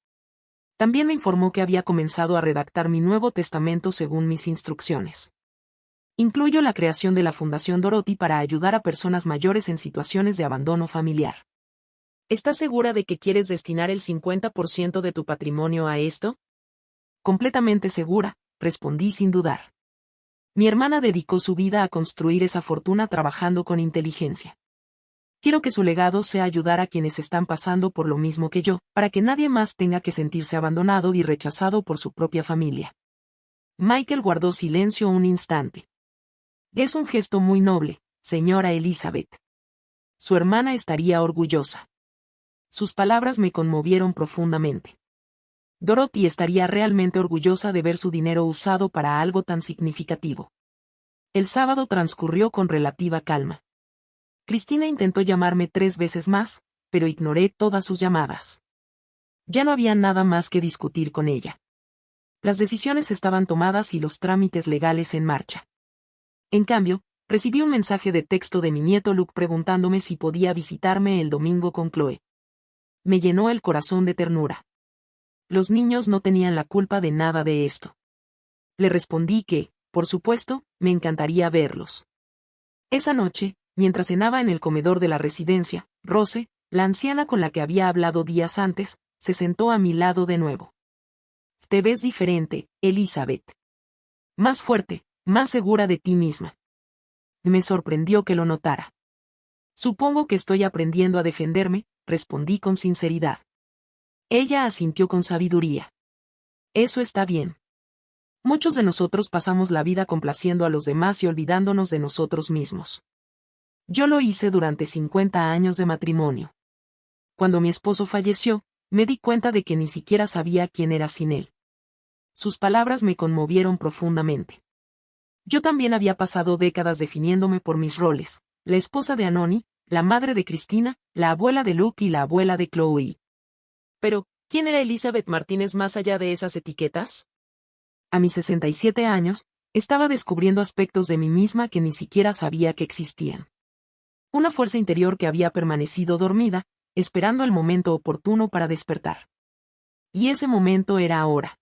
También me informó que había comenzado a redactar mi nuevo testamento según mis instrucciones. Incluyo la creación de la Fundación Dorothy para ayudar a personas mayores en situaciones de abandono familiar. ¿Estás segura de que quieres destinar el 50% de tu patrimonio a esto? Completamente segura, respondí sin dudar. Mi hermana dedicó su vida a construir esa fortuna trabajando con inteligencia. Quiero que su legado sea ayudar a quienes están pasando por lo mismo que yo, para que nadie más tenga que sentirse abandonado y rechazado por su propia familia. Michael guardó silencio un instante. Es un gesto muy noble, señora Elizabeth. Su hermana estaría orgullosa. Sus palabras me conmovieron profundamente. Dorothy estaría realmente orgullosa de ver su dinero usado para algo tan significativo. El sábado transcurrió con relativa calma. Cristina intentó llamarme 3 veces más, pero ignoré todas sus llamadas. Ya no había nada más que discutir con ella. Las decisiones estaban tomadas y los trámites legales en marcha. En cambio, recibí un mensaje de texto de mi nieto Luke preguntándome si podía visitarme el domingo con Chloe. Me llenó el corazón de ternura. Los niños no tenían la culpa de nada de esto. Le respondí que, por supuesto, me encantaría verlos. Esa noche, mientras cenaba en el comedor de la residencia, Rose, la anciana con la que había hablado días antes, se sentó a mi lado de nuevo. Te ves diferente, Elizabeth. Más fuerte, más segura de ti misma. Me sorprendió que lo notara. Supongo que estoy aprendiendo a defenderme, respondí con sinceridad. Ella asintió con sabiduría. Eso está bien. Muchos de nosotros pasamos la vida complaciendo a los demás y olvidándonos de nosotros mismos. Yo lo hice durante 50 años de matrimonio. Cuando mi esposo falleció, me di cuenta de que ni siquiera sabía quién era sin él. Sus palabras me conmovieron profundamente. Yo también había pasado décadas definiéndome por mis roles, la esposa de Anoni, la madre de Cristina, la abuela de Luke y la abuela de Chloe. Pero, ¿quién era Elizabeth Martínez más allá de esas etiquetas? A mis 67 años, estaba descubriendo aspectos de mí misma que ni siquiera sabía que existían. Una fuerza interior que había permanecido dormida, esperando el momento oportuno para despertar. Y ese momento era ahora.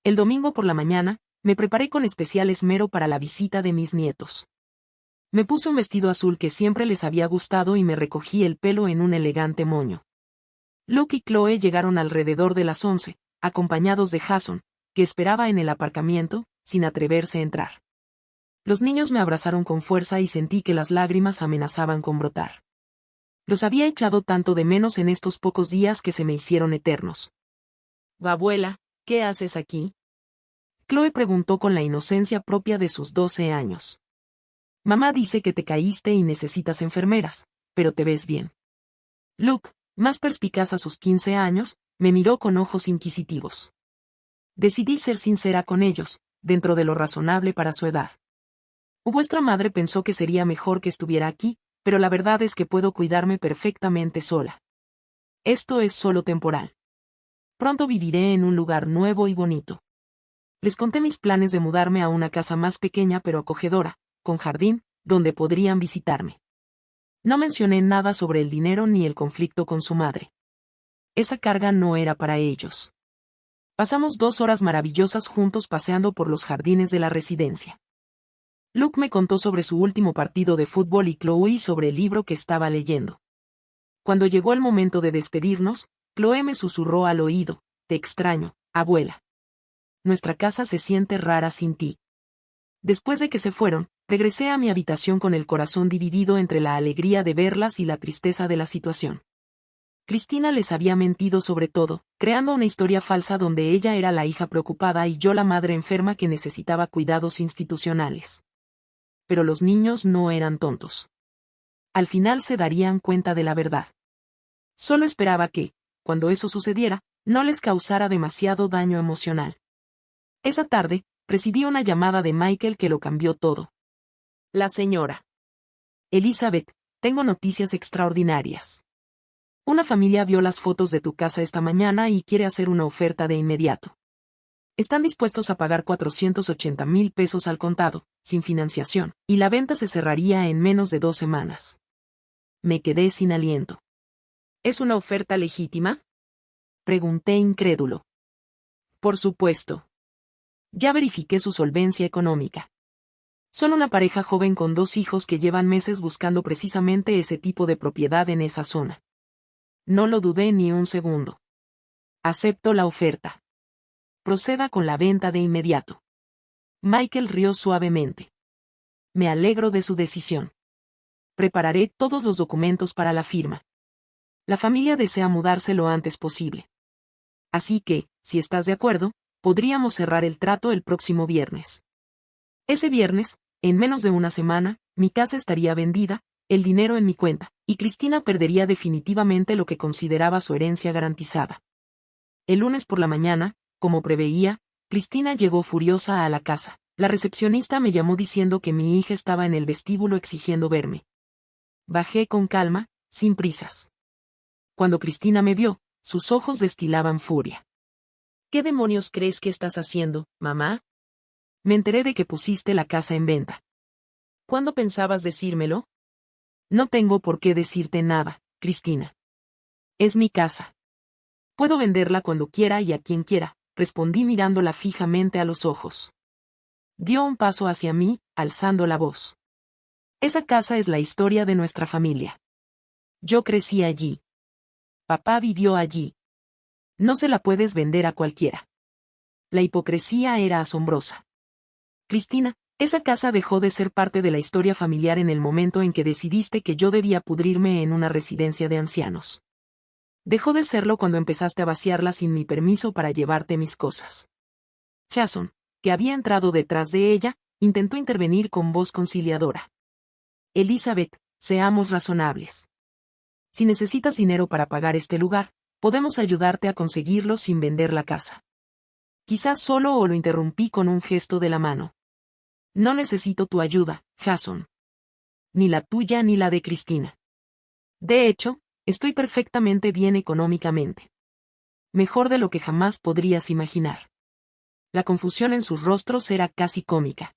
El domingo por la mañana, me preparé con especial esmero para la visita de mis nietos. Me puse un vestido azul que siempre les había gustado y me recogí el pelo en un elegante moño. Luke y Chloe llegaron alrededor de las 11, acompañados de Jason, que esperaba en el aparcamiento, sin atreverse a entrar. Los niños me abrazaron con fuerza y sentí que las lágrimas amenazaban con brotar. Los había echado tanto de menos en estos pocos días que se me hicieron eternos. Abuela, ¿qué haces aquí? Chloe preguntó con la inocencia propia de sus 12 años. Mamá dice que te caíste y necesitas enfermeras, pero te ves bien. Luke, más perspicaz a sus 15 años, me miró con ojos inquisitivos. Decidí ser sincera con ellos, dentro de lo razonable para su edad. Vuestra madre pensó que sería mejor que estuviera aquí, pero la verdad es que puedo cuidarme perfectamente sola. Esto es solo temporal. Pronto viviré en un lugar nuevo y bonito. Les conté mis planes de mudarme a una casa más pequeña pero acogedora, con jardín, donde podrían visitarme. No mencioné nada sobre el dinero ni el conflicto con su madre. Esa carga no era para ellos. Pasamos 2 horas maravillosas juntos paseando por los jardines de la residencia. Luke me contó sobre su último partido de fútbol y Chloe sobre el libro que estaba leyendo. Cuando llegó el momento de despedirnos, Chloe me susurró al oído: te extraño, abuela. Nuestra casa se siente rara sin ti. Después de que se fueron, regresé a mi habitación con el corazón dividido entre la alegría de verlas y la tristeza de la situación. Cristina les había mentido sobre todo, creando una historia falsa donde ella era la hija preocupada y yo la madre enferma que necesitaba cuidados institucionales. Pero los niños no eran tontos. Al final se darían cuenta de la verdad. Solo esperaba que, cuando eso sucediera, no les causara demasiado daño emocional. Esa tarde, recibí una llamada de Michael que lo cambió todo. La señora Elizabeth, tengo noticias extraordinarias. Una familia vio las fotos de tu casa esta mañana y quiere hacer una oferta de inmediato. Están dispuestos a pagar 480,000 pesos al contado, sin financiación, y la venta se cerraría en menos de 2 semanas. Me quedé sin aliento. ¿Es una oferta legítima? Pregunté incrédulo. Por supuesto. Ya verifiqué su solvencia económica. Son una pareja joven con 2 hijos que llevan meses buscando precisamente ese tipo de propiedad en esa zona. No lo dudé ni un segundo. Acepto la oferta. Proceda con la venta de inmediato. Michael rió suavemente. Me alegro de su decisión. Prepararé todos los documentos para la firma. La familia desea mudarse lo antes posible. Así que, si estás de acuerdo, podríamos cerrar el trato el próximo viernes. Ese viernes, en menos de una semana, mi casa estaría vendida, el dinero en mi cuenta, y Cristina perdería definitivamente lo que consideraba su herencia garantizada. El lunes por la mañana, como preveía, Cristina llegó furiosa a la casa. La recepcionista me llamó diciendo que mi hija estaba en el vestíbulo exigiendo verme. Bajé con calma, sin prisas. Cuando Cristina me vio, sus ojos destilaban furia. ¿Qué demonios crees que estás haciendo, mamá? Me enteré de que pusiste la casa en venta. ¿Cuándo pensabas decírmelo? No tengo por qué decirte nada, Cristina. Es mi casa. Puedo venderla cuando quiera y a quien quiera, respondí mirándola fijamente a los ojos. Dio un paso hacia mí, alzando la voz. Esa casa es la historia de nuestra familia. Yo crecí allí. Papá vivió allí. No se la puedes vender a cualquiera. La hipocresía era asombrosa. Cristina, esa casa dejó de ser parte de la historia familiar en el momento en que decidiste que yo debía pudrirme en una residencia de ancianos. Dejó de serlo cuando empezaste a vaciarla sin mi permiso para llevarte mis cosas. Jason, que había entrado detrás de ella, intentó intervenir con voz conciliadora. Elizabeth, seamos razonables. Si necesitas dinero para pagar este lugar, podemos ayudarte a conseguirlo sin vender la casa. Quizás solo o lo interrumpí con un gesto de la mano. No necesito tu ayuda, Jason. Ni la tuya ni la de Cristina. De hecho, estoy perfectamente bien económicamente. Mejor de lo que jamás podrías imaginar. La confusión en sus rostros era casi cómica.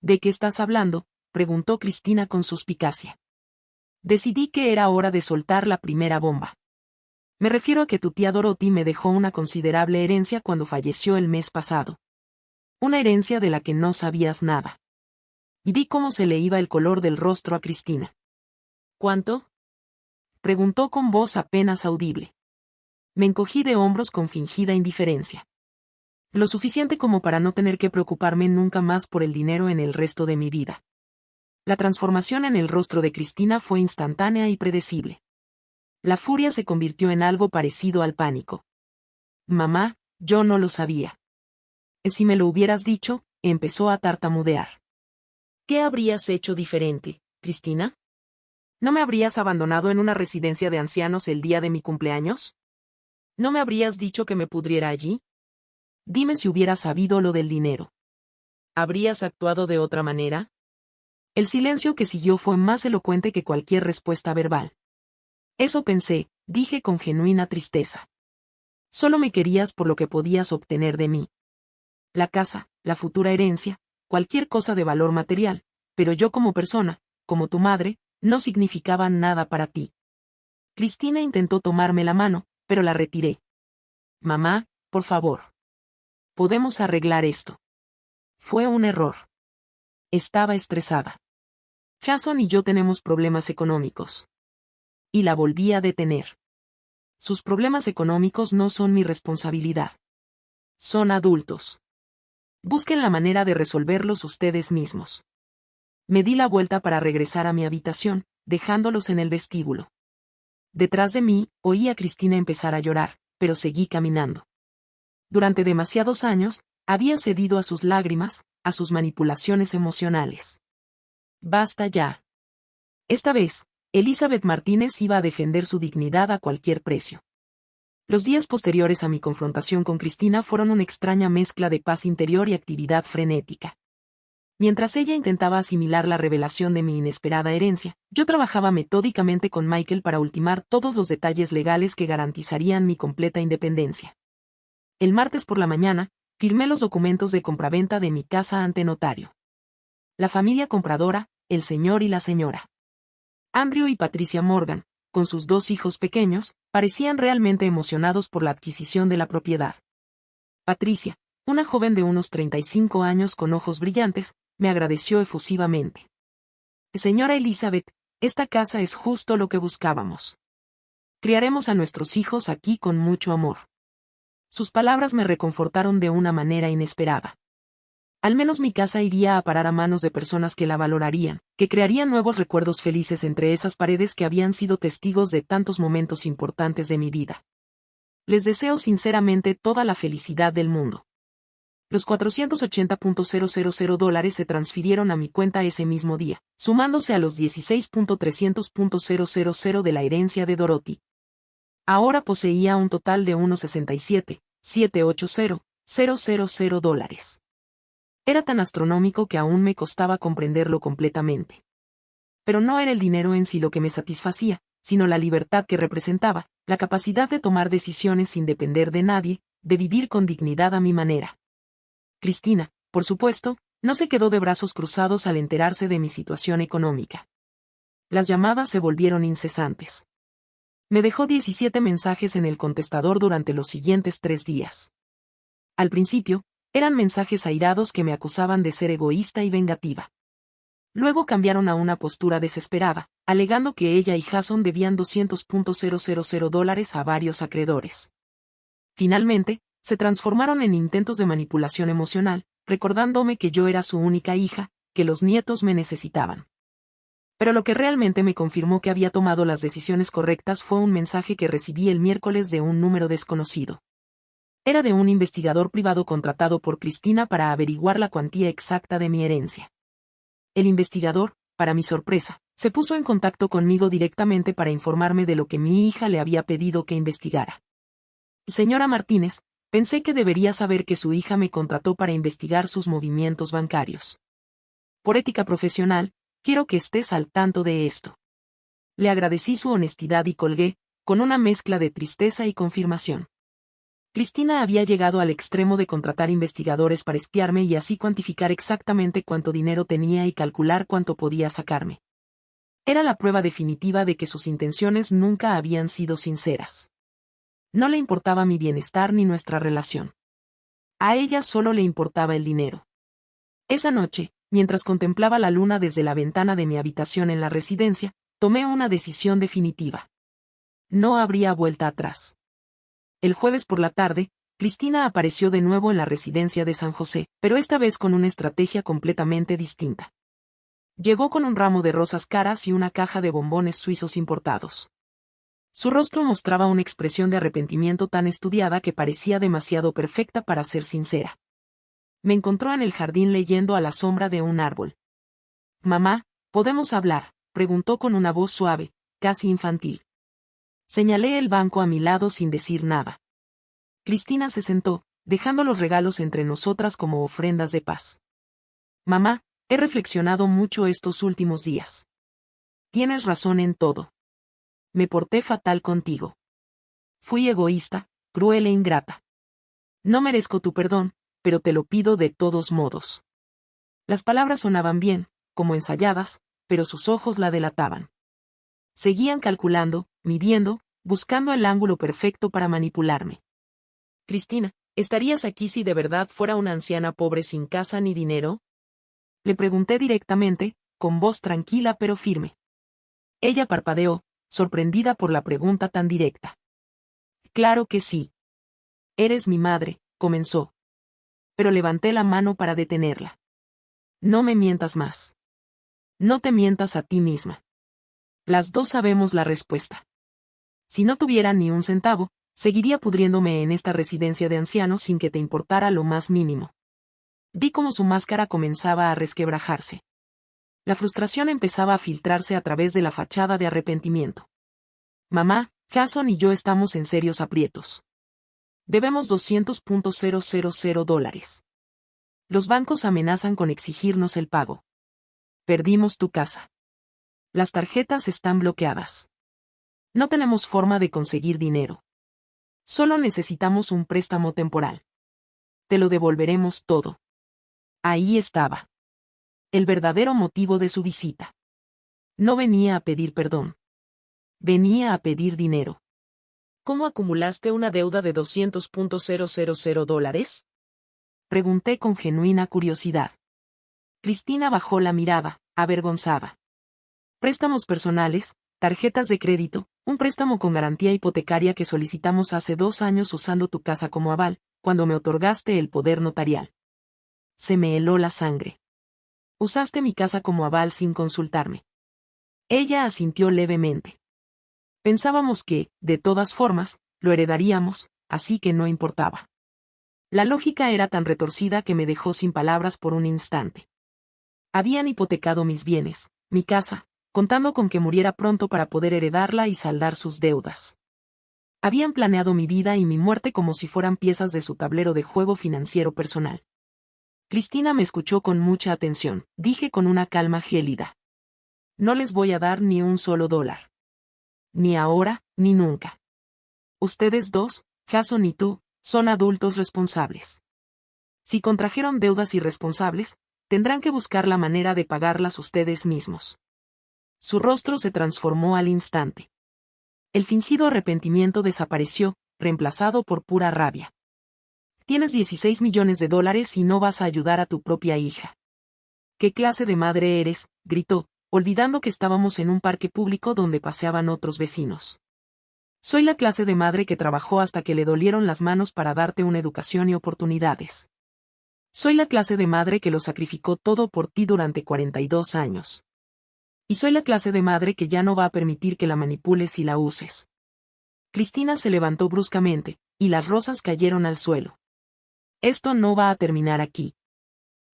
¿De qué estás hablando?, preguntó Cristina con suspicacia. Decidí que era hora de soltar la primera bomba. Me refiero a que tu tía Dorothy me dejó una considerable herencia cuando falleció el mes pasado. Una herencia de la que no sabías nada. Y vi cómo se le iba el color del rostro a Cristina. ¿Cuánto?, preguntó con voz apenas audible. Me encogí de hombros con fingida indiferencia. Lo suficiente como para no tener que preocuparme nunca más por el dinero en el resto de mi vida. La transformación en el rostro de Cristina fue instantánea y predecible. La furia se convirtió en algo parecido al pánico. Mamá, yo no lo sabía. Si me lo hubieras dicho, empezó a tartamudear. ¿Qué habrías hecho diferente, Cristina? ¿No me habrías abandonado en una residencia de ancianos el día de mi cumpleaños? ¿No me habrías dicho que me pudriera allí? Dime si hubieras sabido lo del dinero. ¿Habrías actuado de otra manera? El silencio que siguió fue más elocuente que cualquier respuesta verbal. Eso pensé, dije con genuina tristeza. Solo me querías por lo que podías obtener de mí. La casa, la futura herencia, cualquier cosa de valor material, pero yo como persona, como tu madre, no significaba nada para ti. Cristina intentó tomarme la mano, pero la retiré. Mamá, por favor. Podemos arreglar esto. Fue un error. Estaba estresada. Jason y yo tenemos problemas económicos. Y la volví a detener. Sus problemas económicos no son mi responsabilidad. Son adultos. Busquen la manera de resolverlos ustedes mismos. Me di la vuelta para regresar a mi habitación, dejándolos en el vestíbulo. Detrás de mí, oí a Cristina empezar a llorar, pero seguí caminando. Durante demasiados años, había cedido a sus lágrimas, a sus manipulaciones emocionales. Basta ya. Esta vez, Elizabeth Martínez iba a defender su dignidad a cualquier precio. Los días posteriores a mi confrontación con Cristina fueron una extraña mezcla de paz interior y actividad frenética. Mientras ella intentaba asimilar la revelación de mi inesperada herencia, yo trabajaba metódicamente con Michael para ultimar todos los detalles legales que garantizarían mi completa independencia. El martes por la mañana, firmé los documentos de compraventa de mi casa ante notario. La familia compradora, el señor y la señora Andrew y Patricia Morgan, con sus 2 hijos pequeños, parecían realmente emocionados por la adquisición de la propiedad. Patricia, una joven de unos 35 años con ojos brillantes, me agradeció efusivamente. Señora Elizabeth, esta casa es justo lo que buscábamos. Criaremos a nuestros hijos aquí con mucho amor. Sus palabras me reconfortaron de una manera inesperada. Al menos mi casa iría a parar a manos de personas que la valorarían, que crearían nuevos recuerdos felices entre esas paredes que habían sido testigos de tantos momentos importantes de mi vida. Les deseo sinceramente toda la felicidad del mundo. Los $480.000 se transfirieron a mi cuenta ese mismo día, sumándose a los $16.300.000 de la herencia de Dorothy. Ahora poseía un total de unos $67,780,000. Era tan astronómico que aún me costaba comprenderlo completamente. Pero no era el dinero en sí lo que me satisfacía, sino la libertad que representaba, la capacidad de tomar decisiones sin depender de nadie, de vivir con dignidad a mi manera. Cristina, por supuesto, no se quedó de brazos cruzados al enterarse de mi situación económica. Las llamadas se volvieron incesantes. Me dejó 17 mensajes en el contestador durante los siguientes 3 días. Al principio, eran mensajes airados que me acusaban de ser egoísta y vengativa. Luego cambiaron a una postura desesperada, alegando que ella y Jason debían $200.000 a varios acreedores. Finalmente, se transformaron en intentos de manipulación emocional, recordándome que yo era su única hija, que los nietos me necesitaban. Pero lo que realmente me confirmó que había tomado las decisiones correctas fue un mensaje que recibí el miércoles de un número desconocido. Era de un investigador privado contratado por Cristina para averiguar la cuantía exacta de mi herencia. El investigador, para mi sorpresa, se puso en contacto conmigo directamente para informarme de lo que mi hija le había pedido que investigara. Señora Martínez, pensé que debería saber que su hija me contrató para investigar sus movimientos bancarios. Por ética profesional, quiero que estés al tanto de esto. Le agradecí su honestidad y colgué, con una mezcla de tristeza y confirmación. Cristina había llegado al extremo de contratar investigadores para espiarme y así cuantificar exactamente cuánto dinero tenía y calcular cuánto podía sacarme. Era la prueba definitiva de que sus intenciones nunca habían sido sinceras. No le importaba mi bienestar ni nuestra relación. A ella solo le importaba el dinero. Esa noche, mientras contemplaba la luna desde la ventana de mi habitación en la residencia, tomé una decisión definitiva. No habría vuelta atrás. El jueves por la tarde, Cristina apareció de nuevo en la residencia de San José, pero esta vez con una estrategia completamente distinta. Llegó con un ramo de rosas caras y una caja de bombones suizos importados. Su rostro mostraba una expresión de arrepentimiento tan estudiada que parecía demasiado perfecta para ser sincera. Me encontró en el jardín leyendo a la sombra de un árbol. «Mamá, ¿podemos hablar?», preguntó con una voz suave, casi infantil. Señalé el banco a mi lado sin decir nada. Cristina se sentó, dejando los regalos entre nosotras como ofrendas de paz. «Mamá, he reflexionado mucho estos últimos días. Tienes razón en todo. Me porté fatal contigo. Fui egoísta, cruel e ingrata. No merezco tu perdón, pero te lo pido de todos modos». Las palabras sonaban bien, como ensayadas, pero sus ojos la delataban. Seguían calculando, midiendo, buscando el ángulo perfecto para manipularme. «Cristina, ¿estarías aquí si de verdad fuera una anciana pobre sin casa ni dinero?», le pregunté directamente, con voz tranquila pero firme. Ella parpadeó, sorprendida por la pregunta tan directa. «Claro que sí. Eres mi madre», comenzó. Pero levanté la mano para detenerla. «No me mientas más. No te mientas a ti misma. Las dos sabemos la respuesta. Si no tuviera ni un centavo, seguiría pudriéndome en esta residencia de ancianos sin que te importara lo más mínimo». Vi cómo su máscara comenzaba a resquebrajarse. La frustración empezaba a filtrarse a través de la fachada de arrepentimiento. «Mamá, Jason y yo estamos en serios aprietos. Debemos $200.000. Los bancos amenazan con exigirnos el pago. Perdimos tu casa. Las tarjetas están bloqueadas. No tenemos forma de conseguir dinero. Solo necesitamos un préstamo temporal. Te lo devolveremos todo». Ahí estaba. El verdadero motivo de su visita. No venía a pedir perdón. Venía a pedir dinero. «¿Cómo acumulaste una deuda de $200.000? Pregunté con genuina curiosidad. Cristina bajó la mirada, avergonzada. «Préstamos personales, tarjetas de crédito, un préstamo con garantía hipotecaria que solicitamos hace 2 años usando tu casa como aval, cuando me otorgaste el poder notarial». Se me heló la sangre. Usaste mi casa como aval sin consultarme. Ella asintió levemente. Pensábamos que, de todas formas, lo heredaríamos, así que no importaba. La lógica era tan retorcida que me dejó sin palabras por un instante. Habían hipotecado mis bienes, mi casa, contando con que muriera pronto para poder heredarla y saldar sus deudas. Habían planeado mi vida y mi muerte como si fueran piezas de su tablero de juego financiero personal. Cristina me escuchó con mucha atención, dije con una calma gélida. No les voy a dar ni un solo dólar. Ni ahora, ni nunca. Ustedes dos, Jason y tú, son adultos responsables. Si contrajeron deudas irresponsables, tendrán que buscar la manera de pagarlas ustedes mismos. Su rostro se transformó al instante. El fingido arrepentimiento desapareció, reemplazado por pura rabia. Tienes 16 millones de dólares y no vas a ayudar a tu propia hija. ¿Qué clase de madre eres?, gritó, olvidando que estábamos en un parque público donde paseaban otros vecinos. Soy la clase de madre que trabajó hasta que le dolieron las manos para darte una educación y oportunidades. Soy la clase de madre que lo sacrificó todo por ti durante 42 años. Y soy la clase de madre que ya no va a permitir que la manipules y la uses. Cristina se levantó bruscamente, y las rosas cayeron al suelo. Esto no va a terminar aquí.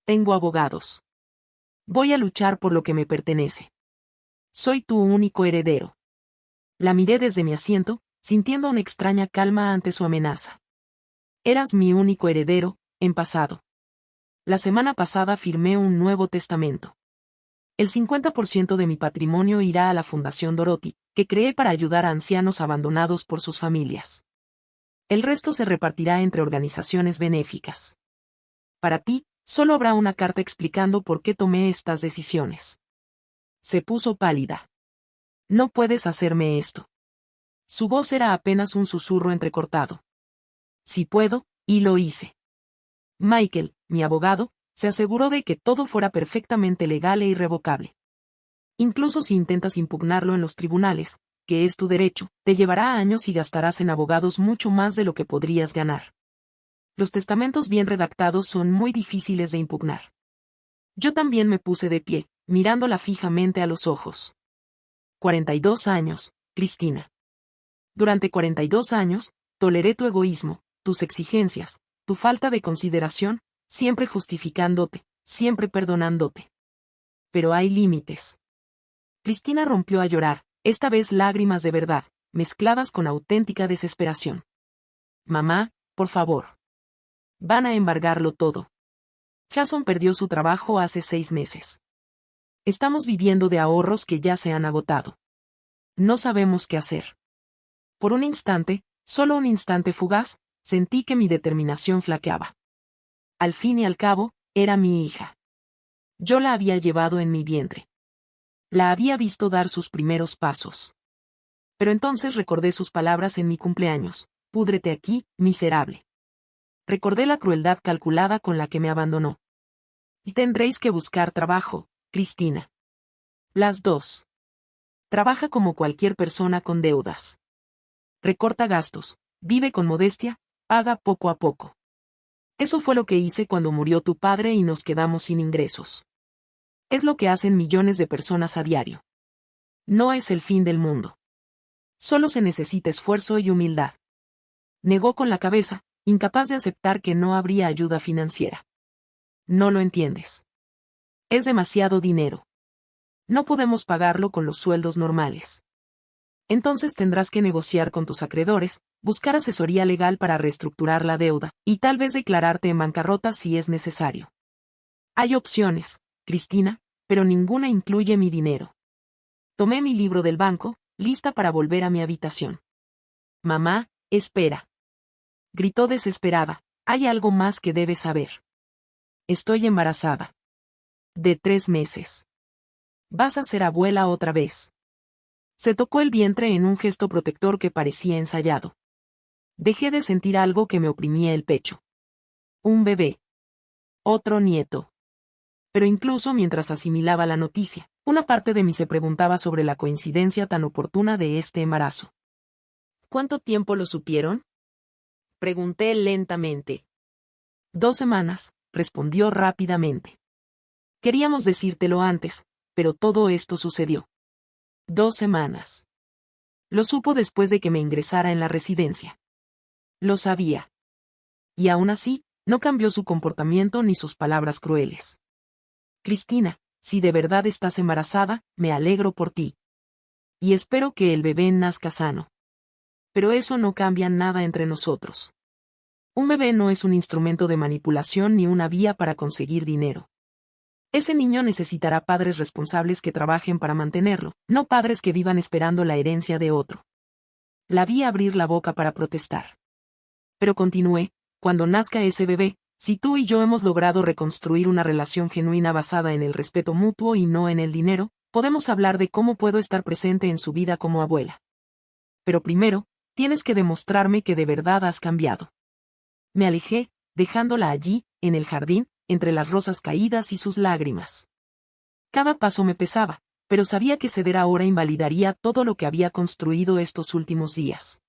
Tengo abogados. Voy a luchar por lo que me pertenece. Soy tu único heredero. La miré desde mi asiento, sintiendo una extraña calma ante su amenaza. Eras mi único heredero, en pasado. La semana pasada firmé un nuevo testamento. El 50% de mi patrimonio irá a la Fundación Dorothy, que creé para ayudar a ancianos abandonados por sus familias. El resto se repartirá entre organizaciones benéficas. Para ti, solo habrá una carta explicando por qué tomé estas decisiones. Se puso pálida. No puedes hacerme esto. Su voz era apenas un susurro entrecortado. Sí puedo, y lo hice. Michael, mi abogado, se aseguró de que todo fuera perfectamente legal e irrevocable. Incluso si intentas impugnarlo en los tribunales, que es tu derecho, te llevará años y gastarás en abogados mucho más de lo que podrías ganar. Los testamentos bien redactados son muy difíciles de impugnar. Yo también me puse de pie, mirándola fijamente a los ojos. 42 años, Cristina. Durante 42 años, toleré tu egoísmo, tus exigencias, tu falta de consideración, siempre justificándote, siempre perdonándote. Pero hay límites. Cristina rompió a llorar, esta vez lágrimas de verdad, mezcladas con auténtica desesperación. Mamá, por favor. Van a embargarlo todo. Jason perdió su trabajo hace 6 meses. Estamos viviendo de ahorros que ya se han agotado. No sabemos qué hacer. Por un instante, solo un instante fugaz, sentí que mi determinación flaqueaba. Al fin y al cabo, era mi hija. Yo la había llevado en mi vientre. La había visto dar sus primeros pasos. Pero entonces recordé sus palabras en mi cumpleaños: púdrete aquí, miserable. Recordé la crueldad calculada con la que me abandonó. Y tendréis que buscar trabajo, Cristina. Las dos. Trabaja como cualquier persona con deudas. Recorta gastos, vive con modestia, paga poco a poco. Eso fue lo que hice cuando murió tu padre y nos quedamos sin ingresos. Es lo que hacen millones de personas a diario. No es el fin del mundo. Solo se necesita esfuerzo y humildad. Negó con la cabeza, incapaz de aceptar que no habría ayuda financiera. No lo entiendes. Es demasiado dinero. No podemos pagarlo con los sueldos normales. Entonces tendrás que negociar con tus acreedores, buscar asesoría legal para reestructurar la deuda, y tal vez declararte en bancarrota si es necesario. Hay opciones, Cristina, pero ninguna incluye mi dinero. Tomé mi libro del banco, lista para volver a mi habitación. Mamá, espera. Gritó desesperada, hay algo más que debes saber. Estoy embarazada. De 3 meses. Vas a ser abuela otra vez. Se tocó el vientre en un gesto protector que parecía ensayado. Dejé de sentir algo que me oprimía el pecho. Un bebé. Otro nieto. Pero incluso mientras asimilaba la noticia, una parte de mí se preguntaba sobre la coincidencia tan oportuna de este embarazo. ¿Cuánto tiempo lo supieron?, pregunté lentamente. 2 semanas, respondió rápidamente. Queríamos decírtelo antes, pero todo esto sucedió. 2 semanas. Lo supo después de que me ingresara en la residencia. Lo sabía. Y aún así, no cambió su comportamiento ni sus palabras crueles. Cristina, si de verdad estás embarazada, me alegro por ti. Y espero que el bebé nazca sano. Pero eso no cambia nada entre nosotros. Un bebé no es un instrumento de manipulación ni una vía para conseguir dinero. Ese niño necesitará padres responsables que trabajen para mantenerlo, no padres que vivan esperando la herencia de otro. La vi abrir la boca para protestar. Pero continué, cuando nazca ese bebé, si tú y yo hemos logrado reconstruir una relación genuina basada en el respeto mutuo y no en el dinero, podemos hablar de cómo puedo estar presente en su vida como abuela. Pero primero, tienes que demostrarme que de verdad has cambiado. Me alejé, dejándola allí, en el jardín, entre las rosas caídas y sus lágrimas. Cada paso me pesaba, pero sabía que ceder ahora invalidaría todo lo que había construido estos últimos días.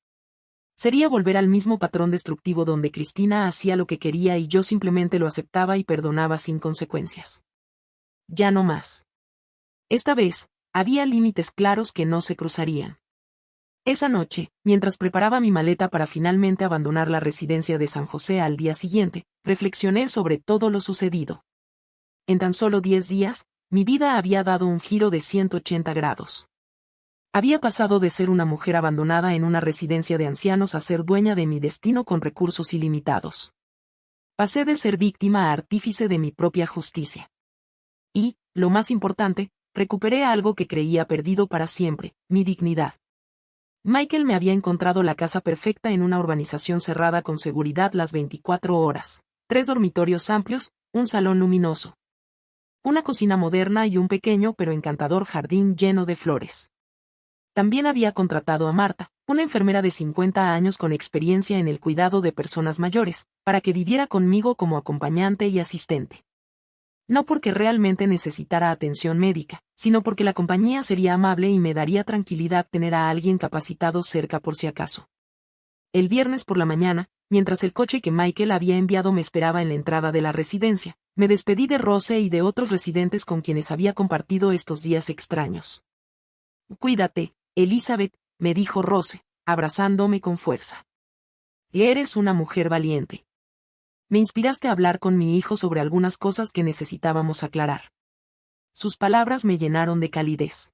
Sería volver al mismo patrón destructivo donde Cristina hacía lo que quería y yo simplemente lo aceptaba y perdonaba sin consecuencias. Ya no más. Esta vez, había límites claros que no se cruzarían. Esa noche, mientras preparaba mi maleta para finalmente abandonar la residencia de San José al día siguiente, reflexioné sobre todo lo sucedido. En tan solo 10 días, mi vida había dado un giro de 180 grados. Había pasado de ser una mujer abandonada en una residencia de ancianos a ser dueña de mi destino con recursos ilimitados. Pasé de ser víctima a artífice de mi propia justicia. Y, lo más importante, recuperé algo que creía perdido para siempre, mi dignidad. Michael me había encontrado la casa perfecta en una urbanización cerrada con seguridad las 24 horas, 3 dormitorios amplios, un salón luminoso, una cocina moderna y un pequeño pero encantador jardín lleno de flores. También había contratado a Marta, una enfermera de 50 años con experiencia en el cuidado de personas mayores, para que viviera conmigo como acompañante y asistente. No porque realmente necesitara atención médica, sino porque la compañía sería amable y me daría tranquilidad tener a alguien capacitado cerca por si acaso. El viernes por la mañana, mientras el coche que Michael había enviado me esperaba en la entrada de la residencia, me despedí de Rose y de otros residentes con quienes había compartido estos días extraños. Cuídate, Elizabeth, me dijo Rose, abrazándome con fuerza. Eres una mujer valiente. Me inspiraste a hablar con mi hijo sobre algunas cosas que necesitábamos aclarar. Sus palabras me llenaron de calidez.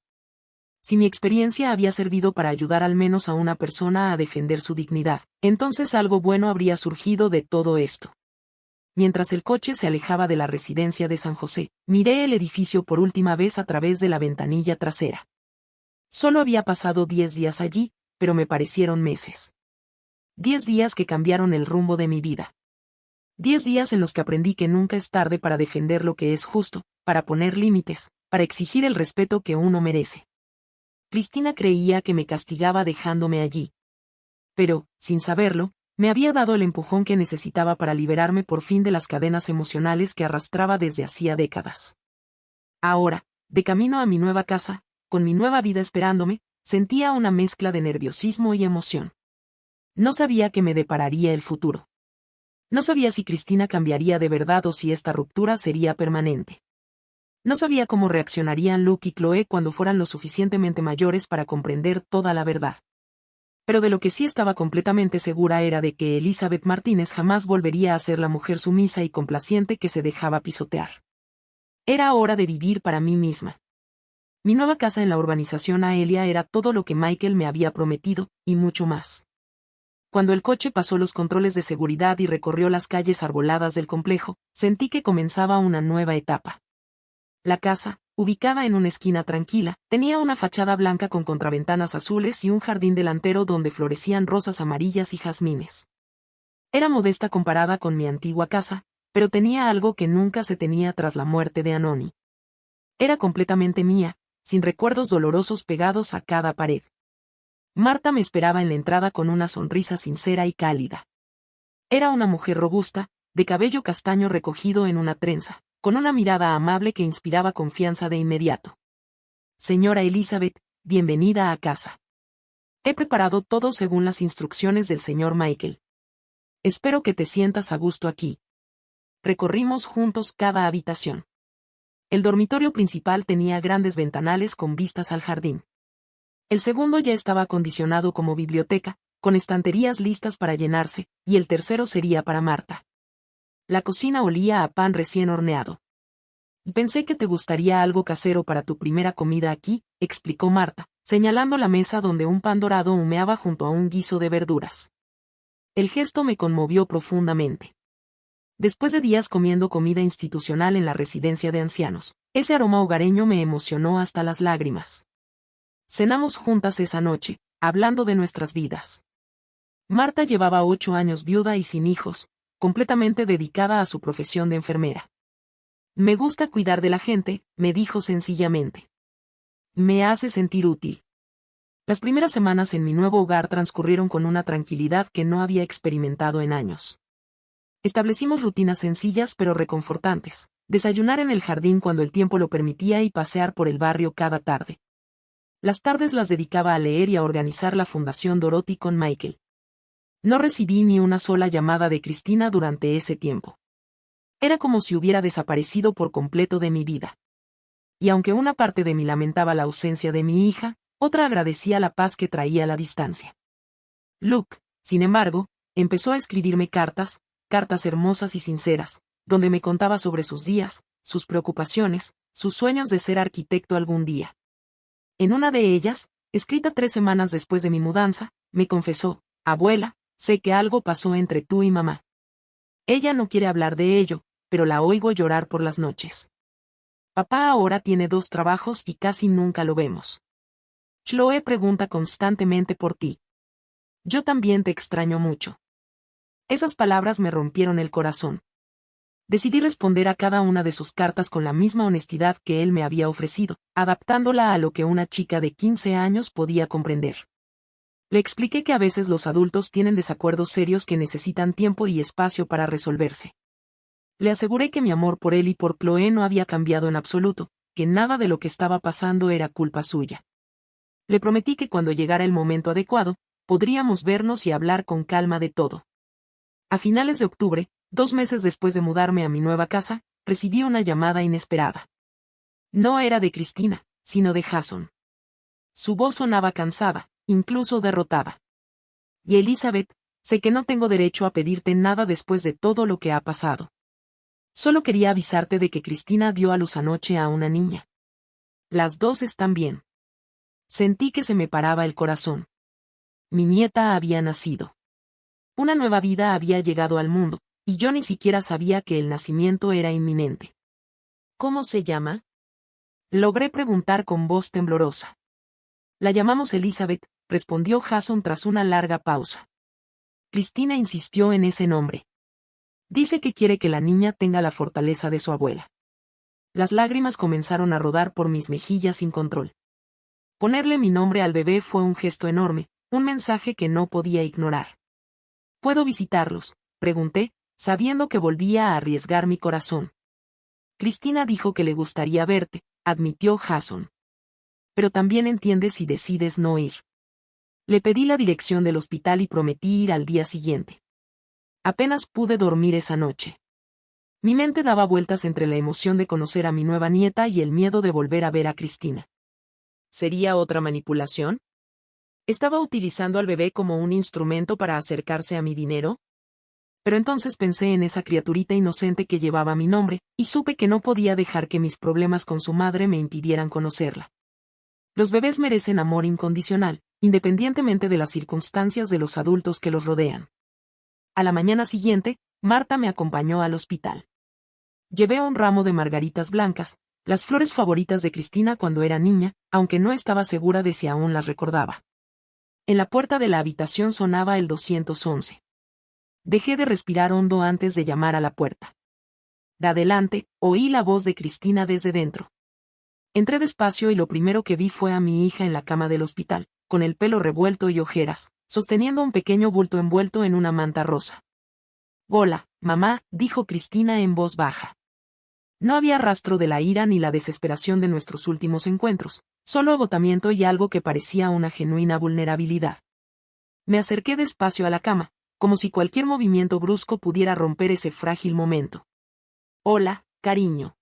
Si mi experiencia había servido para ayudar al menos a una persona a defender su dignidad, entonces algo bueno habría surgido de todo esto. Mientras el coche se alejaba de la residencia de San José, miré el edificio por última vez a través de la ventanilla trasera. Solo había pasado 10 días allí, pero me parecieron meses. 10 días que cambiaron el rumbo de mi vida. 10 días en los que aprendí que nunca es tarde para defender lo que es justo, para poner límites, para exigir el respeto que uno merece. Cristina creía que me castigaba dejándome allí. Pero, sin saberlo, me había dado el empujón que necesitaba para liberarme por fin de las cadenas emocionales que arrastraba desde hacía décadas. Ahora, de camino a mi nueva casa, con mi nueva vida esperándome, sentía una mezcla de nerviosismo y emoción. No sabía qué me depararía el futuro. No sabía si Cristina cambiaría de verdad o si esta ruptura sería permanente. No sabía cómo reaccionarían Luke y Chloe cuando fueran lo suficientemente mayores para comprender toda la verdad. Pero de lo que sí estaba completamente segura era de que Elizabeth Martínez jamás volvería a ser la mujer sumisa y complaciente que se dejaba pisotear. Era hora de vivir para mí misma. Mi nueva casa en la urbanización Aelia era todo lo que Michael me había prometido, y mucho más. Cuando el coche pasó los controles de seguridad y recorrió las calles arboladas del complejo, sentí que comenzaba una nueva etapa. La casa, ubicada en una esquina tranquila, tenía una fachada blanca con contraventanas azules y un jardín delantero donde florecían rosas amarillas y jazmines. Era modesta comparada con mi antigua casa, pero tenía algo que nunca se tenía tras la muerte de Anoni. Era completamente mía, sin recuerdos dolorosos pegados a cada pared. Marta me esperaba en la entrada con una sonrisa sincera y cálida. Era una mujer robusta, de cabello castaño recogido en una trenza, con una mirada amable que inspiraba confianza de inmediato. Señora Elizabeth, bienvenida a casa. He preparado todo según las instrucciones del señor Michael. Espero que te sientas a gusto aquí. recorrimos juntos cada habitación. El dormitorio principal tenía grandes ventanales con vistas al jardín. El segundo ya estaba acondicionado como biblioteca, con estanterías listas para llenarse, y el tercero sería para Marta. La cocina olía a pan recién horneado. Pensé que te gustaría algo casero para tu primera comida aquí, explicó Marta, señalando la mesa donde un pan dorado humeaba junto a un guiso de verduras. El gesto me conmovió profundamente. Después de días comiendo comida institucional en la residencia de ancianos, ese aroma hogareño me emocionó hasta las lágrimas. Cenamos juntas esa noche, hablando de nuestras vidas. Marta llevaba 8 años viuda y sin hijos, completamente dedicada a su profesión de enfermera. Me gusta cuidar de la gente, me dijo sencillamente. Me hace sentir útil. Las primeras semanas en mi nuevo hogar transcurrieron con una tranquilidad que no había experimentado en años. Establecimos rutinas sencillas pero reconfortantes, desayunar en el jardín cuando el tiempo lo permitía y pasear por el barrio cada tarde. Las tardes las dedicaba a leer y a organizar la Fundación Dorothy con Michael. No recibí ni una sola llamada de Cristina durante ese tiempo. Era como si hubiera desaparecido por completo de mi vida. Y aunque una parte de mí lamentaba la ausencia de mi hija, otra agradecía la paz que traía la distancia. Luke, sin embargo, empezó a escribirme cartas hermosas y sinceras, donde me contaba sobre sus días, sus preocupaciones, sus sueños de ser arquitecto algún día. En una de ellas, escrita 3 semanas después de mi mudanza, me confesó: abuela, sé que algo pasó entre tú y mamá. Ella no quiere hablar de ello, pero la oigo llorar por las noches. Papá ahora tiene 2 trabajos y casi nunca lo vemos. Chloe pregunta constantemente por ti. Yo también te extraño mucho. Esas palabras me rompieron el corazón. Decidí responder a cada una de sus cartas con la misma honestidad que él me había ofrecido, adaptándola a lo que una chica de 15 años podía comprender. Le expliqué que a veces los adultos tienen desacuerdos serios que necesitan tiempo y espacio para resolverse. Le aseguré que mi amor por él y por Chloe no había cambiado en absoluto, que nada de lo que estaba pasando era culpa suya. Le prometí que cuando llegara el momento adecuado, podríamos vernos y hablar con calma de todo. A finales de octubre, 2 meses después de mudarme a mi nueva casa, recibí una llamada inesperada. No era de Cristina, sino de Jason. Su voz sonaba cansada, incluso derrotada. Y Elizabeth, sé que no tengo derecho a pedirte nada después de todo lo que ha pasado. Solo quería avisarte de que Cristina dio a luz anoche a una niña. Las 2 están bien. Sentí que se me paraba el corazón. Mi nieta había nacido. Una nueva vida había llegado al mundo, y yo ni siquiera sabía que el nacimiento era inminente. ¿Cómo se llama? Logré preguntar con voz temblorosa. La llamamos Elizabeth, respondió Jason tras una larga pausa. Cristina insistió en ese nombre. Dice que quiere que la niña tenga la fortaleza de su abuela. Las lágrimas comenzaron a rodar por mis mejillas sin control. Ponerle mi nombre al bebé fue un gesto enorme, un mensaje que no podía ignorar. ¿Puedo visitarlos?, pregunté, sabiendo que volvía a arriesgar mi corazón. Cristina dijo que le gustaría verte, admitió Jason. Pero también entiende si decides no ir. Le pedí la dirección del hospital y prometí ir al día siguiente. Apenas pude dormir esa noche. Mi mente daba vueltas entre la emoción de conocer a mi nueva nieta y el miedo de volver a ver a Cristina. ¿Sería otra manipulación? ¿Estaba utilizando al bebé como un instrumento para acercarse a mi dinero? Pero entonces pensé en esa criaturita inocente que llevaba mi nombre, y supe que no podía dejar que mis problemas con su madre me impidieran conocerla. Los bebés merecen amor incondicional, independientemente de las circunstancias de los adultos que los rodean. A la mañana siguiente, Marta me acompañó al hospital. Llevé un ramo de margaritas blancas, las flores favoritas de Cristina cuando era niña, aunque no estaba segura de si aún las recordaba. En la puerta de la habitación sonaba el 211. Dejé de respirar hondo antes de llamar a la puerta. De adelante, oí la voz de Cristina desde dentro. Entré despacio y lo primero que vi fue a mi hija en la cama del hospital, con el pelo revuelto y ojeras, sosteniendo un pequeño bulto envuelto en una manta rosa. «Hola, mamá», dijo Cristina en voz baja. No había rastro de la ira ni la desesperación de nuestros últimos encuentros, solo agotamiento y algo que parecía una genuina vulnerabilidad. Me acerqué despacio a la cama, como si cualquier movimiento brusco pudiera romper ese frágil momento. Hola, cariño.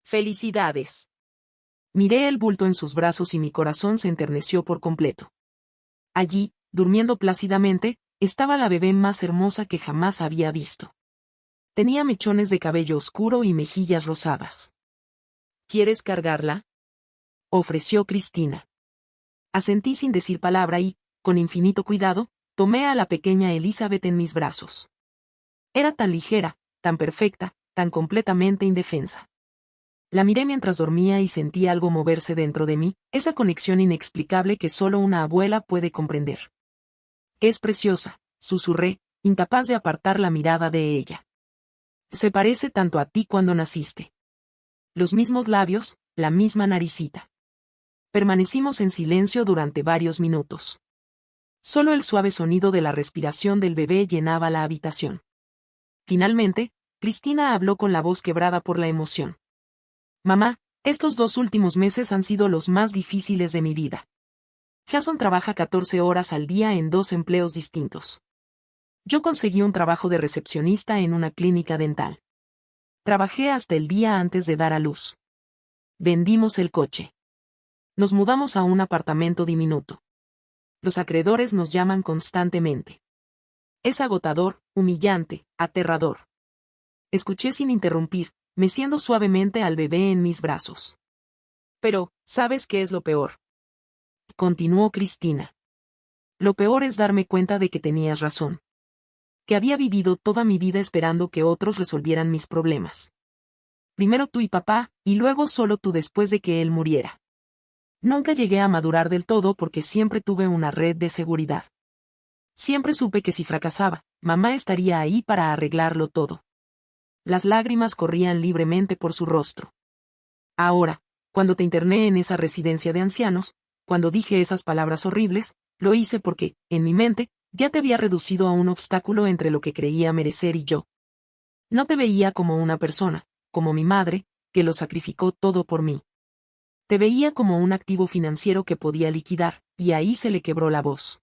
Felicidades. Miré el bulto en sus brazos y mi corazón se enterneció por completo. Allí, durmiendo plácidamente, estaba la bebé más hermosa que jamás había visto. Tenía mechones de cabello oscuro y mejillas rosadas. ¿Quieres cargarla?, ofreció Cristina. Asentí sin decir palabra y, con infinito cuidado, tomé a la pequeña Elizabeth en mis brazos. Era tan ligera, tan perfecta, tan completamente indefensa. La miré mientras dormía y sentí algo moverse dentro de mí, esa conexión inexplicable que solo una abuela puede comprender. Es preciosa, susurré, incapaz de apartar la mirada de ella. Se parece tanto a ti cuando naciste. Los mismos labios, la misma naricita. Permanecimos en silencio durante varios minutos. Solo el suave sonido de la respiración del bebé llenaba la habitación. Finalmente, Cristina habló con la voz quebrada por la emoción. Mamá, estos 2 últimos meses han sido los más difíciles de mi vida. Jason trabaja 14 horas al día en 2 empleos distintos. Yo conseguí un trabajo de recepcionista en una clínica dental. Trabajé hasta el día antes de dar a luz. Vendimos el coche. Nos mudamos a un apartamento diminuto. Los acreedores nos llaman constantemente. Es agotador, humillante, aterrador. Escuché sin interrumpir, meciendo suavemente al bebé en mis brazos. Pero, ¿sabes qué es lo peor?, continuó Cristina. Lo peor es darme cuenta de que tenías razón. Que había vivido toda mi vida esperando que otros resolvieran mis problemas. Primero tú y papá, y luego solo tú después de que él muriera. Nunca llegué a madurar del todo porque siempre tuve una red de seguridad. Siempre supe que si fracasaba, mamá estaría ahí para arreglarlo todo. Las lágrimas corrían libremente por su rostro. Ahora, cuando te interné en esa residencia de ancianos, cuando dije esas palabras horribles, lo hice porque, en mi mente, ya te había reducido a un obstáculo entre lo que creía merecer y yo. No te veía como una persona, como mi madre, que lo sacrificó todo por mí. Te veía como un activo financiero que podía liquidar, y ahí se le quebró la voz.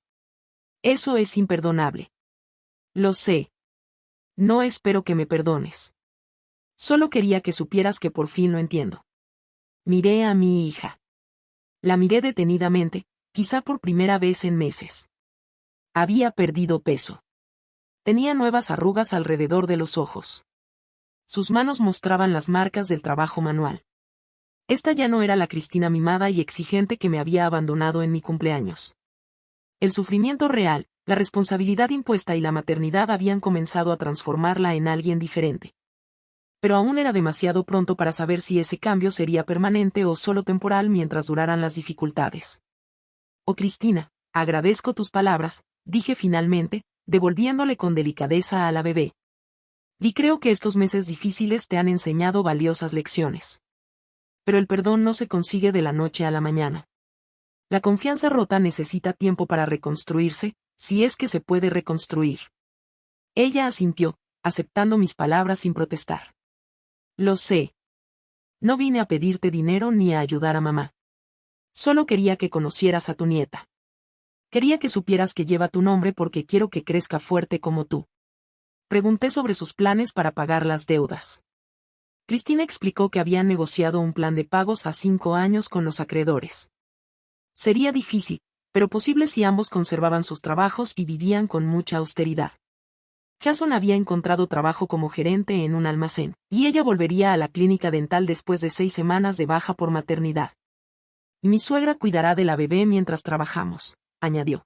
Eso es imperdonable. Lo sé. No espero que me perdones. Solo quería que supieras que por fin lo entiendo. Miré a mi hija. La miré detenidamente, quizá por primera vez en meses. Había perdido peso. Tenía nuevas arrugas alrededor de los ojos. Sus manos mostraban las marcas del trabajo manual. Esta ya no era la Cristina mimada y exigente que me había abandonado en mi cumpleaños. El sufrimiento real, la responsabilidad impuesta y la maternidad habían comenzado a transformarla en alguien diferente. Pero aún era demasiado pronto para saber si ese cambio sería permanente o solo temporal mientras duraran las dificultades. Oh Cristina, agradezco tus palabras, dije finalmente, devolviéndole con delicadeza a la bebé. Y creo que estos meses difíciles te han enseñado valiosas lecciones. Pero el perdón no se consigue de la noche a la mañana. La confianza rota necesita tiempo para reconstruirse, si es que se puede reconstruir. Ella asintió, aceptando mis palabras sin protestar. Lo sé. No vine a pedirte dinero ni a ayudar a mamá. Solo quería que conocieras a tu nieta. Quería que supieras que lleva tu nombre porque quiero que crezca fuerte como tú. Pregunté sobre sus planes para pagar las deudas. Cristina explicó que habían negociado un plan de pagos a 5 años con los acreedores. Sería difícil, pero posible si ambos conservaban sus trabajos y vivían con mucha austeridad. Jason había encontrado trabajo como gerente en un almacén, y ella volvería a la clínica dental después de 6 semanas de baja por maternidad. Mi suegra cuidará de la bebé mientras trabajamos, añadió.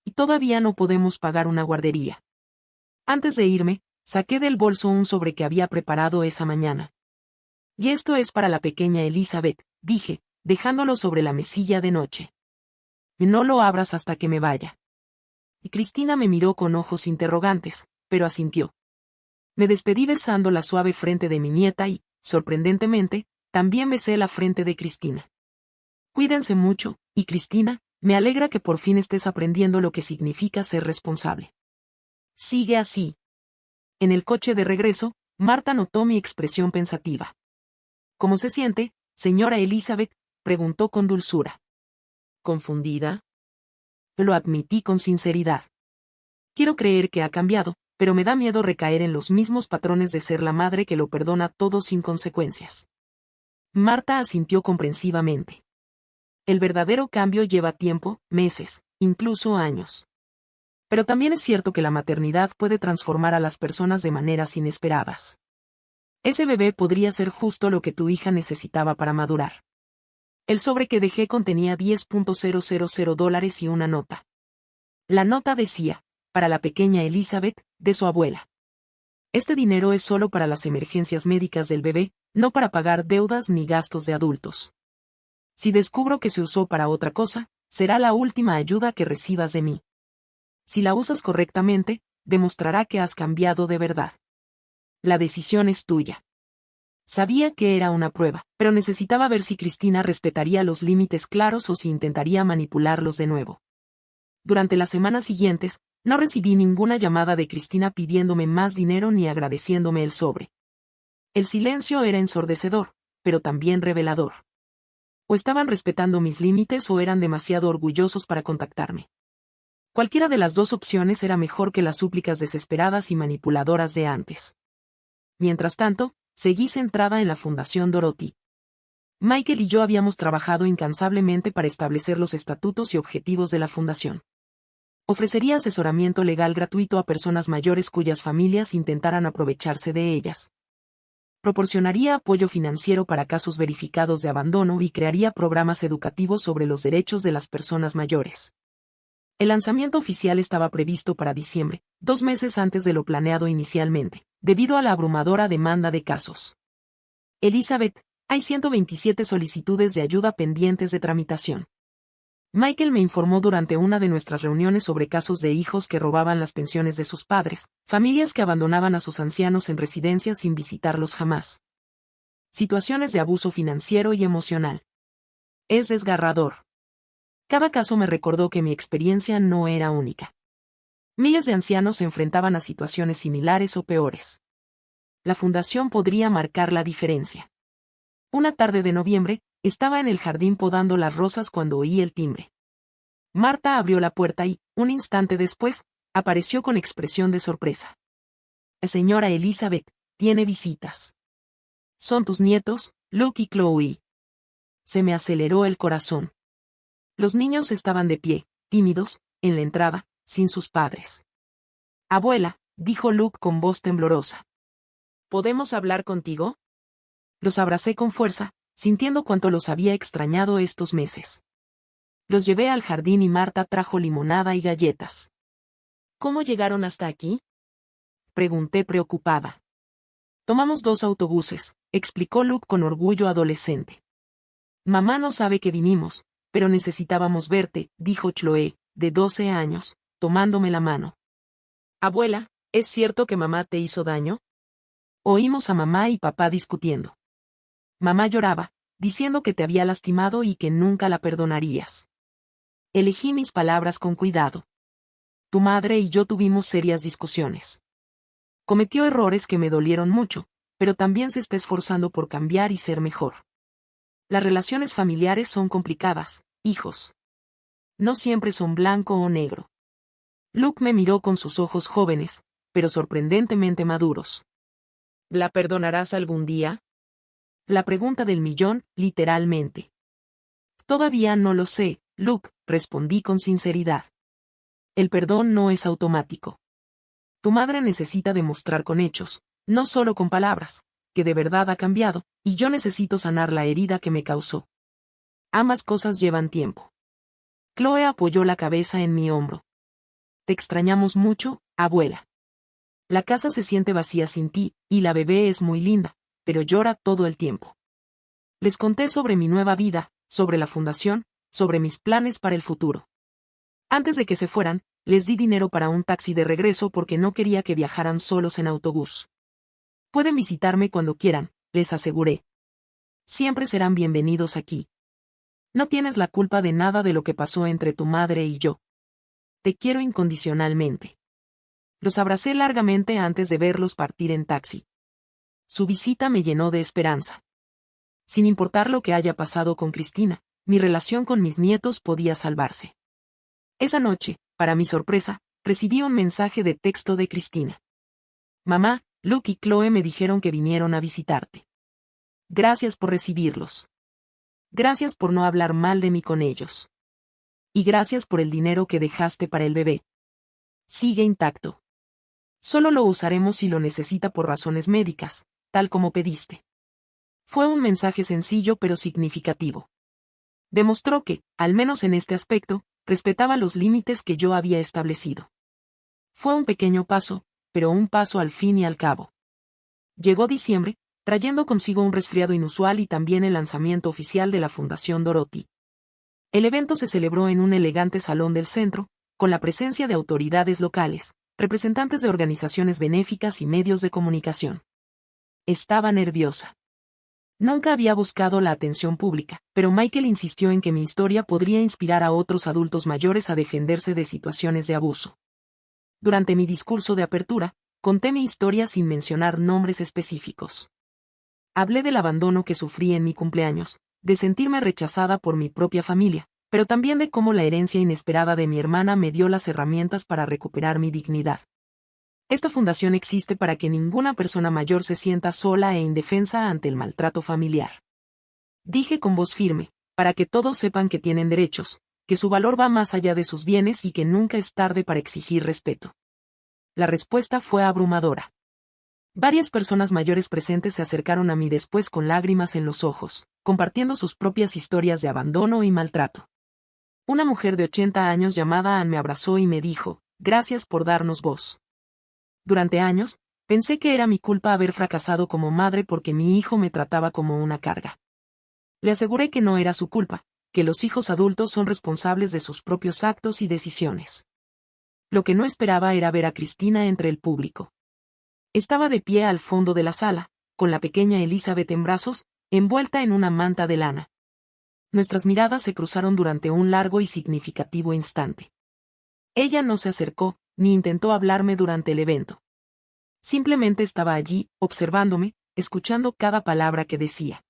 Y todavía no podemos pagar una guardería. Antes de irme, saqué del bolso un sobre que había preparado esa mañana. Y esto es para la pequeña Elizabeth, dije, dejándolo sobre la mesilla de noche. No lo abras hasta que me vaya. Y Cristina me miró con ojos interrogantes, pero asintió. Me despedí besando la suave frente de mi nieta y, sorprendentemente, también besé la frente de Cristina. Cuídense mucho, y Cristina, me alegra que por fin estés aprendiendo lo que significa ser responsable. Sigue así. En el coche de regreso, Marta notó mi expresión pensativa. ¿Cómo se siente, señora Elizabeth?, preguntó con dulzura. ¿Confundida? Lo admití con sinceridad. Quiero creer que ha cambiado, pero me da miedo recaer en los mismos patrones de ser la madre que lo perdona todo sin consecuencias. Marta asintió comprensivamente. El verdadero cambio lleva tiempo, meses, incluso años. Pero también es cierto que la maternidad puede transformar a las personas de maneras inesperadas. Ese bebé podría ser justo lo que tu hija necesitaba para madurar. El sobre que dejé contenía $10,000 y una nota. La nota decía, para la pequeña Elizabeth, de su abuela. Este dinero es solo para las emergencias médicas del bebé, no para pagar deudas ni gastos de adultos. Si descubro que se usó para otra cosa, será la última ayuda que recibas de mí. Si la usas correctamente, demostrará que has cambiado de verdad. La decisión es tuya. Sabía que era una prueba, pero necesitaba ver si Cristina respetaría los límites claros o si intentaría manipularlos de nuevo. Durante las semanas siguientes, no recibí ninguna llamada de Cristina pidiéndome más dinero ni agradeciéndome el sobre. El silencio era ensordecedor, pero también revelador. O estaban respetando mis límites o eran demasiado orgullosos para contactarme. Cualquiera de las dos opciones era mejor que las súplicas desesperadas y manipuladoras de antes. Mientras tanto, seguí centrada en la Fundación Dorothy. Michael y yo habíamos trabajado incansablemente para establecer los estatutos y objetivos de la fundación. Ofrecería asesoramiento legal gratuito a personas mayores cuyas familias intentaran aprovecharse de ellas. Proporcionaría apoyo financiero para casos verificados de abandono y crearía programas educativos sobre los derechos de las personas mayores. El lanzamiento oficial estaba previsto para diciembre, 2 meses antes de lo planeado inicialmente, debido a la abrumadora demanda de casos. Elizabeth, hay 127 solicitudes de ayuda pendientes de tramitación. Michael me informó durante una de nuestras reuniones sobre casos de hijos que robaban las pensiones de sus padres, familias que abandonaban a sus ancianos en residencias sin visitarlos jamás. Situaciones de abuso financiero y emocional. Es desgarrador. Cada caso me recordó que mi experiencia no era única. Miles de ancianos se enfrentaban a situaciones similares o peores. La fundación podría marcar la diferencia. Una tarde de noviembre, estaba en el jardín podando las rosas cuando oí el timbre. Marta abrió la puerta y, un instante después, apareció con expresión de sorpresa. Señora Elizabeth, tiene visitas. Son tus nietos, Luke y Chloe. Se me aceleró el corazón. Los niños estaban de pie, tímidos, en la entrada, sin sus padres. Abuela, dijo Luke con voz temblorosa. ¿Podemos hablar contigo? Los abracé con fuerza, sintiendo cuánto los había extrañado estos meses. Los llevé al jardín y Marta trajo limonada y galletas. ¿Cómo llegaron hasta aquí? Pregunté preocupada. Tomamos 2 autobuses, explicó Luke con orgullo adolescente. Mamá no sabe que vinimos, pero necesitábamos verte, dijo Chloe, de 12 años, tomándome la mano. Abuela, ¿es cierto que mamá te hizo daño? Oímos a mamá y papá discutiendo. Mamá lloraba, diciendo que te había lastimado y que nunca la perdonarías. Elegí mis palabras con cuidado. Tu madre y yo tuvimos serias discusiones. Cometió errores que me dolieron mucho, pero también se está esforzando por cambiar y ser mejor. Las relaciones familiares son complicadas, hijos. No siempre son blanco o negro. Luke me miró con sus ojos jóvenes, pero sorprendentemente maduros. ¿La perdonarás algún día? La pregunta del millón, literalmente. Todavía no lo sé, Luke, respondí con sinceridad. El perdón no es automático. Tu madre necesita demostrar con hechos, no solo con palabras, que de verdad ha cambiado, y yo necesito sanar la herida que me causó. Ambas cosas llevan tiempo. Chloe apoyó la cabeza en mi hombro. Te extrañamos mucho, abuela. La casa se siente vacía sin ti, y la bebé es muy linda, pero llora todo el tiempo. Les conté sobre mi nueva vida, sobre la fundación, sobre mis planes para el futuro. Antes de que se fueran, les di dinero para un taxi de regreso porque no quería que viajaran solos en autobús. Pueden visitarme cuando quieran, les aseguré. Siempre serán bienvenidos aquí. No tienes la culpa de nada de lo que pasó entre tu madre y yo. Te quiero incondicionalmente. Los abracé largamente antes de verlos partir en taxi. Su visita me llenó de esperanza. Sin importar lo que haya pasado con Cristina, mi relación con mis nietos podía salvarse. Esa noche, para mi sorpresa, recibí un mensaje de texto de Cristina. Mamá, Luke y Chloe me dijeron que vinieron a visitarte. Gracias por recibirlos. Gracias por no hablar mal de mí con ellos. Y gracias por el dinero que dejaste para el bebé. Sigue intacto. Solo lo usaremos si lo necesita por razones médicas, tal como pediste. Fue un mensaje sencillo pero significativo. Demostró que, al menos en este aspecto, respetaba los límites que yo había establecido. Fue un pequeño paso, pero un paso al fin y al cabo. Llegó diciembre, trayendo consigo un resfriado inusual y también el lanzamiento oficial de la Fundación Dorothy. El evento se celebró en un elegante salón del centro, con la presencia de autoridades locales, representantes de organizaciones benéficas y medios de comunicación. Estaba nerviosa. Nunca había buscado la atención pública, pero Michael insistió en que mi historia podría inspirar a otros adultos mayores a defenderse de situaciones de abuso. Durante mi discurso de apertura, conté mi historia sin mencionar nombres específicos. Hablé del abandono que sufrí en mi cumpleaños, de sentirme rechazada por mi propia familia, pero también de cómo la herencia inesperada de mi hermana me dio las herramientas para recuperar mi dignidad. Esta fundación existe para que ninguna persona mayor se sienta sola e indefensa ante el maltrato familiar. Dije con voz firme, para que todos sepan que tienen derechos, que su valor va más allá de sus bienes y que nunca es tarde para exigir respeto. La respuesta fue abrumadora. Varias personas mayores presentes se acercaron a mí después con lágrimas en los ojos, compartiendo sus propias historias de abandono y maltrato. Una mujer de 80 años llamada Ann me abrazó y me dijo, gracias por darnos voz. Durante años, pensé que era mi culpa haber fracasado como madre porque mi hijo me trataba como una carga. Le aseguré que no era su culpa, que los hijos adultos son responsables de sus propios actos y decisiones. Lo que no esperaba era ver a Cristina entre el público. Estaba de pie al fondo de la sala, con la pequeña Elizabeth en brazos, envuelta en una manta de lana. Nuestras miradas se cruzaron durante un largo y significativo instante. Ella no se acercó, ni intentó hablarme durante el evento. Simplemente estaba allí, observándome, escuchando cada palabra que decía.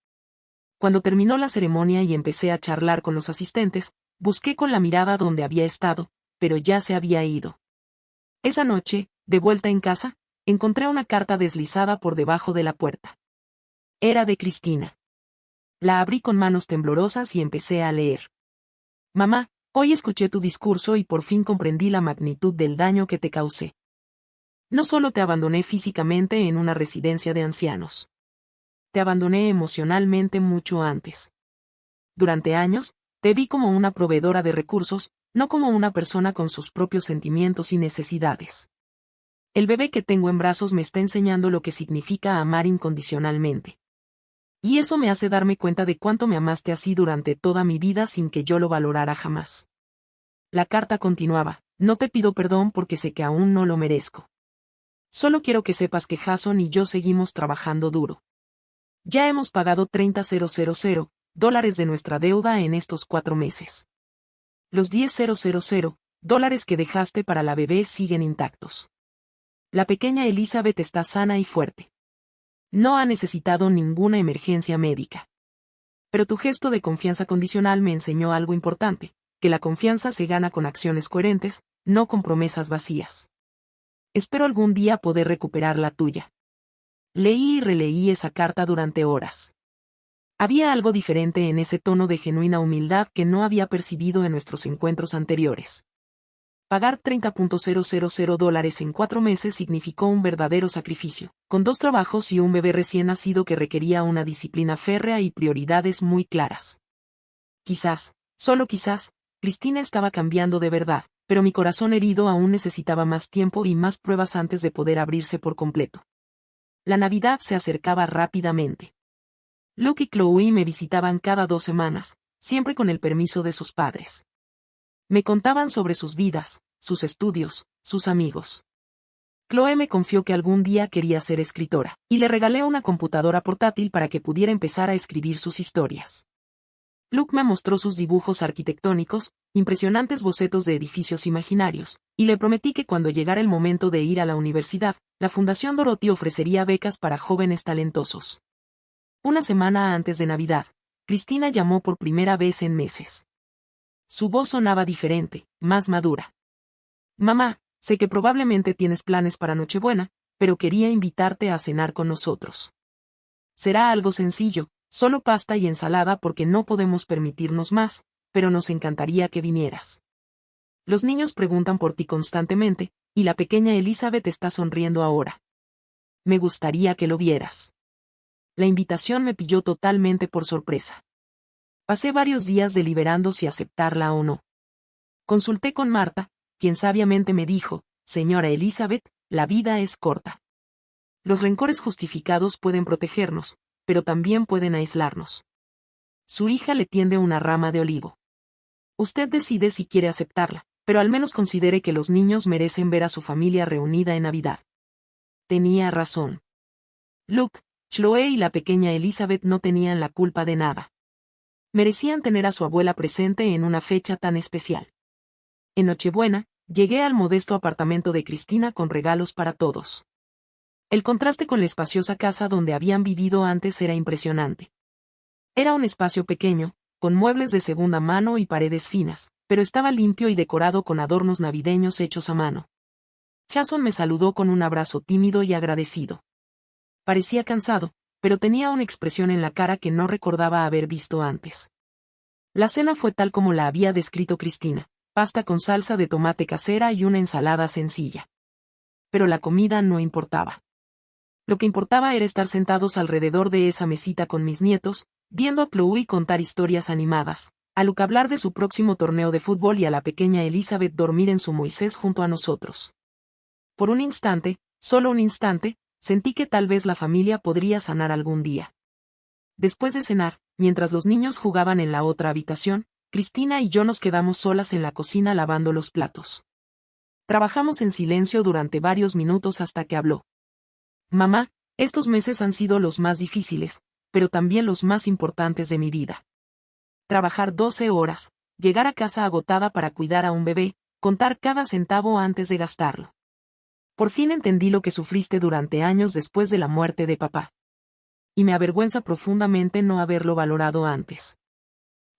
Cuando terminó la ceremonia y empecé a charlar con los asistentes, busqué con la mirada donde había estado, pero ya se había ido. Esa noche, de vuelta en casa, encontré una carta deslizada por debajo de la puerta. Era de Cristina. La abrí con manos temblorosas y empecé a leer. Mamá, hoy escuché tu discurso y por fin comprendí la magnitud del daño que te causé. No solo te abandoné físicamente en una residencia de ancianos. Te abandoné emocionalmente mucho antes. Durante años, te vi como una proveedora de recursos, no como una persona con sus propios sentimientos y necesidades. El bebé que tengo en brazos me está enseñando lo que significa amar incondicionalmente. Y eso me hace darme cuenta de cuánto me amaste así durante toda mi vida sin que yo lo valorara jamás. La carta continuaba, no te pido perdón porque sé que aún no lo merezco. Solo quiero que sepas que Jason y yo seguimos trabajando duro. Ya hemos pagado $30,000 de nuestra deuda en estos 4 meses. Los $10,000 que dejaste para la bebé siguen intactos. La pequeña Elizabeth está sana y fuerte. No ha necesitado ninguna emergencia médica. Pero tu gesto de confianza condicional me enseñó algo importante, que la confianza se gana con acciones coherentes, no con promesas vacías. Espero algún día poder recuperar la tuya. Leí y releí esa carta durante horas. Había algo diferente en ese tono de genuina humildad que no había percibido en nuestros encuentros anteriores. Pagar $30,000 en 4 meses significó un verdadero sacrificio, con 2 trabajos y un bebé recién nacido que requería una disciplina férrea y prioridades muy claras. Quizás, solo quizás, Cristina estaba cambiando de verdad, pero mi corazón herido aún necesitaba más tiempo y más pruebas antes de poder abrirse por completo. La Navidad se acercaba rápidamente. Luke y Chloe me visitaban cada 2 semanas, siempre con el permiso de sus padres. Me contaban sobre sus vidas, sus estudios, sus amigos. Chloe me confió que algún día quería ser escritora, y le regalé una computadora portátil para que pudiera empezar a escribir sus historias. Luke me mostró sus dibujos arquitectónicos, impresionantes bocetos de edificios imaginarios, y le prometí que cuando llegara el momento de ir a la universidad, la Fundación Dorothy ofrecería becas para jóvenes talentosos. Una semana antes de Navidad, Cristina llamó por primera vez en meses. Su voz sonaba diferente, más madura. Mamá, sé que probablemente tienes planes para Nochebuena, pero quería invitarte a cenar con nosotros. Será algo sencillo, solo pasta y ensalada porque no podemos permitirnos más, pero nos encantaría que vinieras. Los niños preguntan por ti constantemente, y la pequeña Elizabeth está sonriendo ahora. Me gustaría que lo vieras. La invitación me pilló totalmente por sorpresa. Pasé varios días deliberando si aceptarla o no. Consulté con Marta, quien sabiamente me dijo, señora Elizabeth, la vida es corta. Los rencores justificados pueden protegernos, pero también pueden aislarnos. Su hija le tiende una rama de olivo. Usted decide si quiere aceptarla, pero al menos considere que los niños merecen ver a su familia reunida en Navidad. Tenía razón. Luke, Chloe y la pequeña Elizabeth no tenían la culpa de nada. Merecían tener a su abuela presente en una fecha tan especial. En Nochebuena, llegué al modesto apartamento de Cristina con regalos para todos. El contraste con la espaciosa casa donde habían vivido antes era impresionante. Era un espacio pequeño, con muebles de segunda mano y paredes finas, pero estaba limpio y decorado con adornos navideños hechos a mano. Jason me saludó con un abrazo tímido y agradecido. Parecía cansado, pero tenía una expresión en la cara que no recordaba haber visto antes. La cena fue tal como la había descrito Cristina, pasta con salsa de tomate casera y una ensalada sencilla. Pero la comida no importaba. Lo que importaba era estar sentados alrededor de esa mesita con mis nietos, viendo a Chloe contar historias animadas, a Luke hablar de su próximo torneo de fútbol y a la pequeña Elizabeth dormir en su Moisés junto a nosotros. Por un instante, solo un instante, sentí que tal vez la familia podría sanar algún día. Después de cenar, mientras los niños jugaban en la otra habitación, Cristina y yo nos quedamos solas en la cocina lavando los platos. Trabajamos en silencio durante varios minutos hasta que habló. Mamá, estos meses han sido los más difíciles, pero también los más importantes de mi vida. Trabajar 12 horas, llegar a casa agotada para cuidar a un bebé, contar cada centavo antes de gastarlo. Por fin entendí lo que sufriste durante años después de la muerte de papá. Y me avergüenza profundamente no haberlo valorado antes.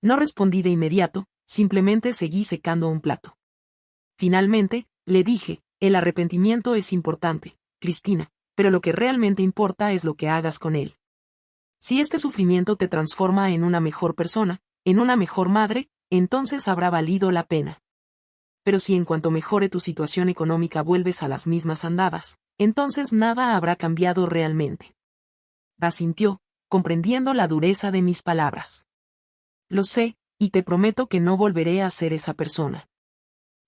No respondí de inmediato, simplemente seguí secando un plato. Finalmente, le dije, el arrepentimiento es importante, Cristina, pero lo que realmente importa es lo que hagas con él. Si este sufrimiento te transforma en una mejor persona, en una mejor madre, entonces habrá valido la pena. Pero si en cuanto mejore tu situación económica vuelves a las mismas andadas, entonces nada habrá cambiado realmente. Asintió, comprendiendo la dureza de mis palabras. Lo sé, y te prometo que no volveré a ser esa persona.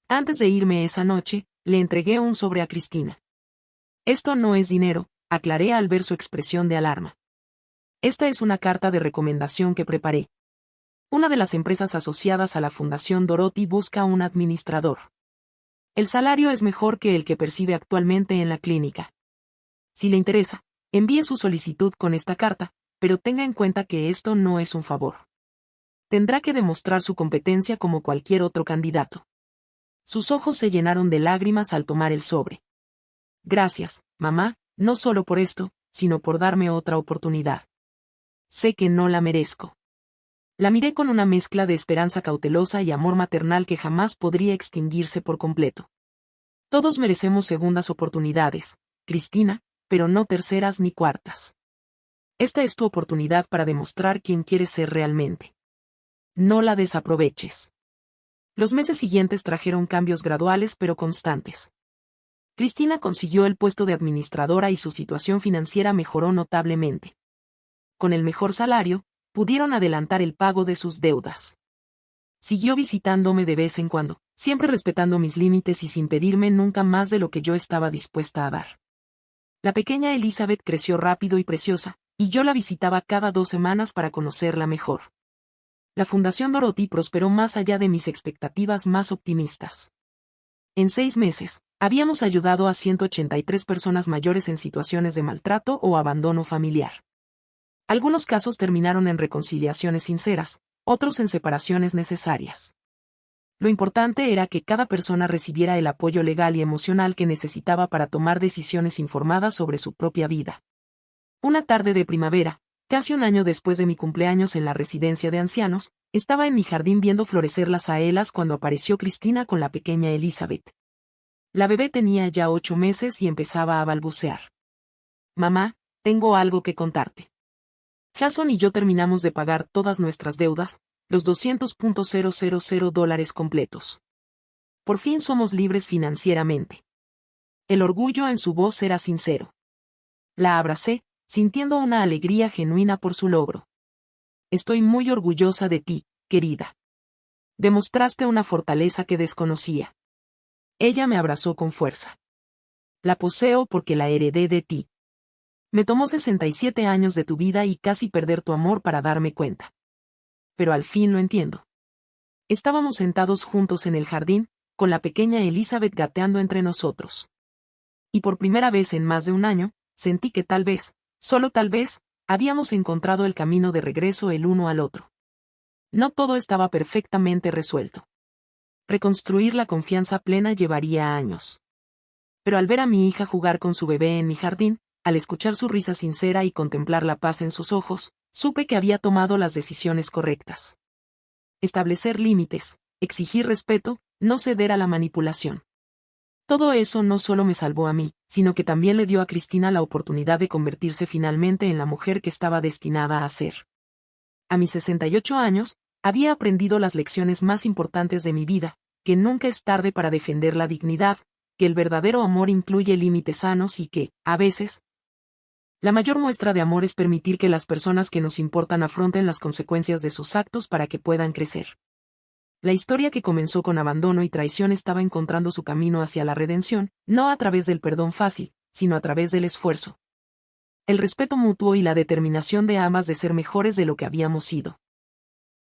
Antes de irme esa noche, le entregué un sobre a Cristina. Esto no es dinero, aclaré al ver su expresión de alarma. Esta es una carta de recomendación que preparé. Una de las empresas asociadas a la Fundación Dorothy busca un administrador. El salario es mejor que el que percibe actualmente en la clínica. Si le interesa, envíe su solicitud con esta carta, pero tenga en cuenta que esto no es un favor. Tendrá que demostrar su competencia como cualquier otro candidato. Sus ojos se llenaron de lágrimas al tomar el sobre. Gracias, mamá, no solo por esto, sino por darme otra oportunidad. Sé que no la merezco. La miré con una mezcla de esperanza cautelosa y amor maternal que jamás podría extinguirse por completo. Todos merecemos segundas oportunidades, Cristina, pero no terceras ni cuartas. Esta es tu oportunidad para demostrar quién quieres ser realmente. No la desaproveches. Los meses siguientes trajeron cambios graduales pero constantes. Cristina consiguió el puesto de administradora y su situación financiera mejoró notablemente. Con el mejor salario, pudieron adelantar el pago de sus deudas. Siguió visitándome de vez en cuando, siempre respetando mis límites y sin pedirme nunca más de lo que yo estaba dispuesta a dar. La pequeña Elizabeth creció rápido y preciosa, y yo la visitaba cada 2 semanas para conocerla mejor. La Fundación Dorothy prosperó más allá de mis expectativas más optimistas. En 6 meses, habíamos ayudado a 183 personas mayores en situaciones de maltrato o abandono familiar. Algunos casos terminaron en reconciliaciones sinceras, otros en separaciones necesarias. Lo importante era que cada persona recibiera el apoyo legal y emocional que necesitaba para tomar decisiones informadas sobre su propia vida. Una tarde de primavera, casi un año después de mi cumpleaños en la residencia de ancianos, estaba en mi jardín viendo florecer las aelas cuando apareció Cristina con la pequeña Elizabeth. La bebé tenía ya 8 meses y empezaba a balbucear. Mamá, tengo algo que contarte. Jason y yo terminamos de pagar todas nuestras deudas, los $200,000 completos. Por fin somos libres financieramente. El orgullo en su voz era sincero. La abracé, sintiendo una alegría genuina por su logro. Estoy muy orgullosa de ti, querida. Demostraste una fortaleza que desconocía. Ella me abrazó con fuerza. La poseo porque la heredé de ti. Me tomó 67 años de tu vida y casi perder tu amor para darme cuenta. Pero al fin lo entiendo. Estábamos sentados juntos en el jardín, con la pequeña Elizabeth gateando entre nosotros. Y por primera vez en más de un año, sentí que tal vez, solo tal vez, habíamos encontrado el camino de regreso el uno al otro. No todo estaba perfectamente resuelto. Reconstruir la confianza plena llevaría años. Pero al ver a mi hija jugar con su bebé en mi jardín, al escuchar su risa sincera y contemplar la paz en sus ojos, supe que había tomado las decisiones correctas. Establecer límites, exigir respeto, no ceder a la manipulación. Todo eso no solo me salvó a mí, sino que también le dio a Cristina la oportunidad de convertirse finalmente en la mujer que estaba destinada a ser. A mis 68 años, había aprendido las lecciones más importantes de mi vida, que nunca es tarde para defender la dignidad, que el verdadero amor incluye límites sanos y que, a veces, la mayor muestra de amor es permitir que las personas que nos importan afronten las consecuencias de sus actos para que puedan crecer. La historia que comenzó con abandono y traición estaba encontrando su camino hacia la redención, no a través del perdón fácil, sino a través del esfuerzo. El respeto mutuo y la determinación de ambas de ser mejores de lo que habíamos sido.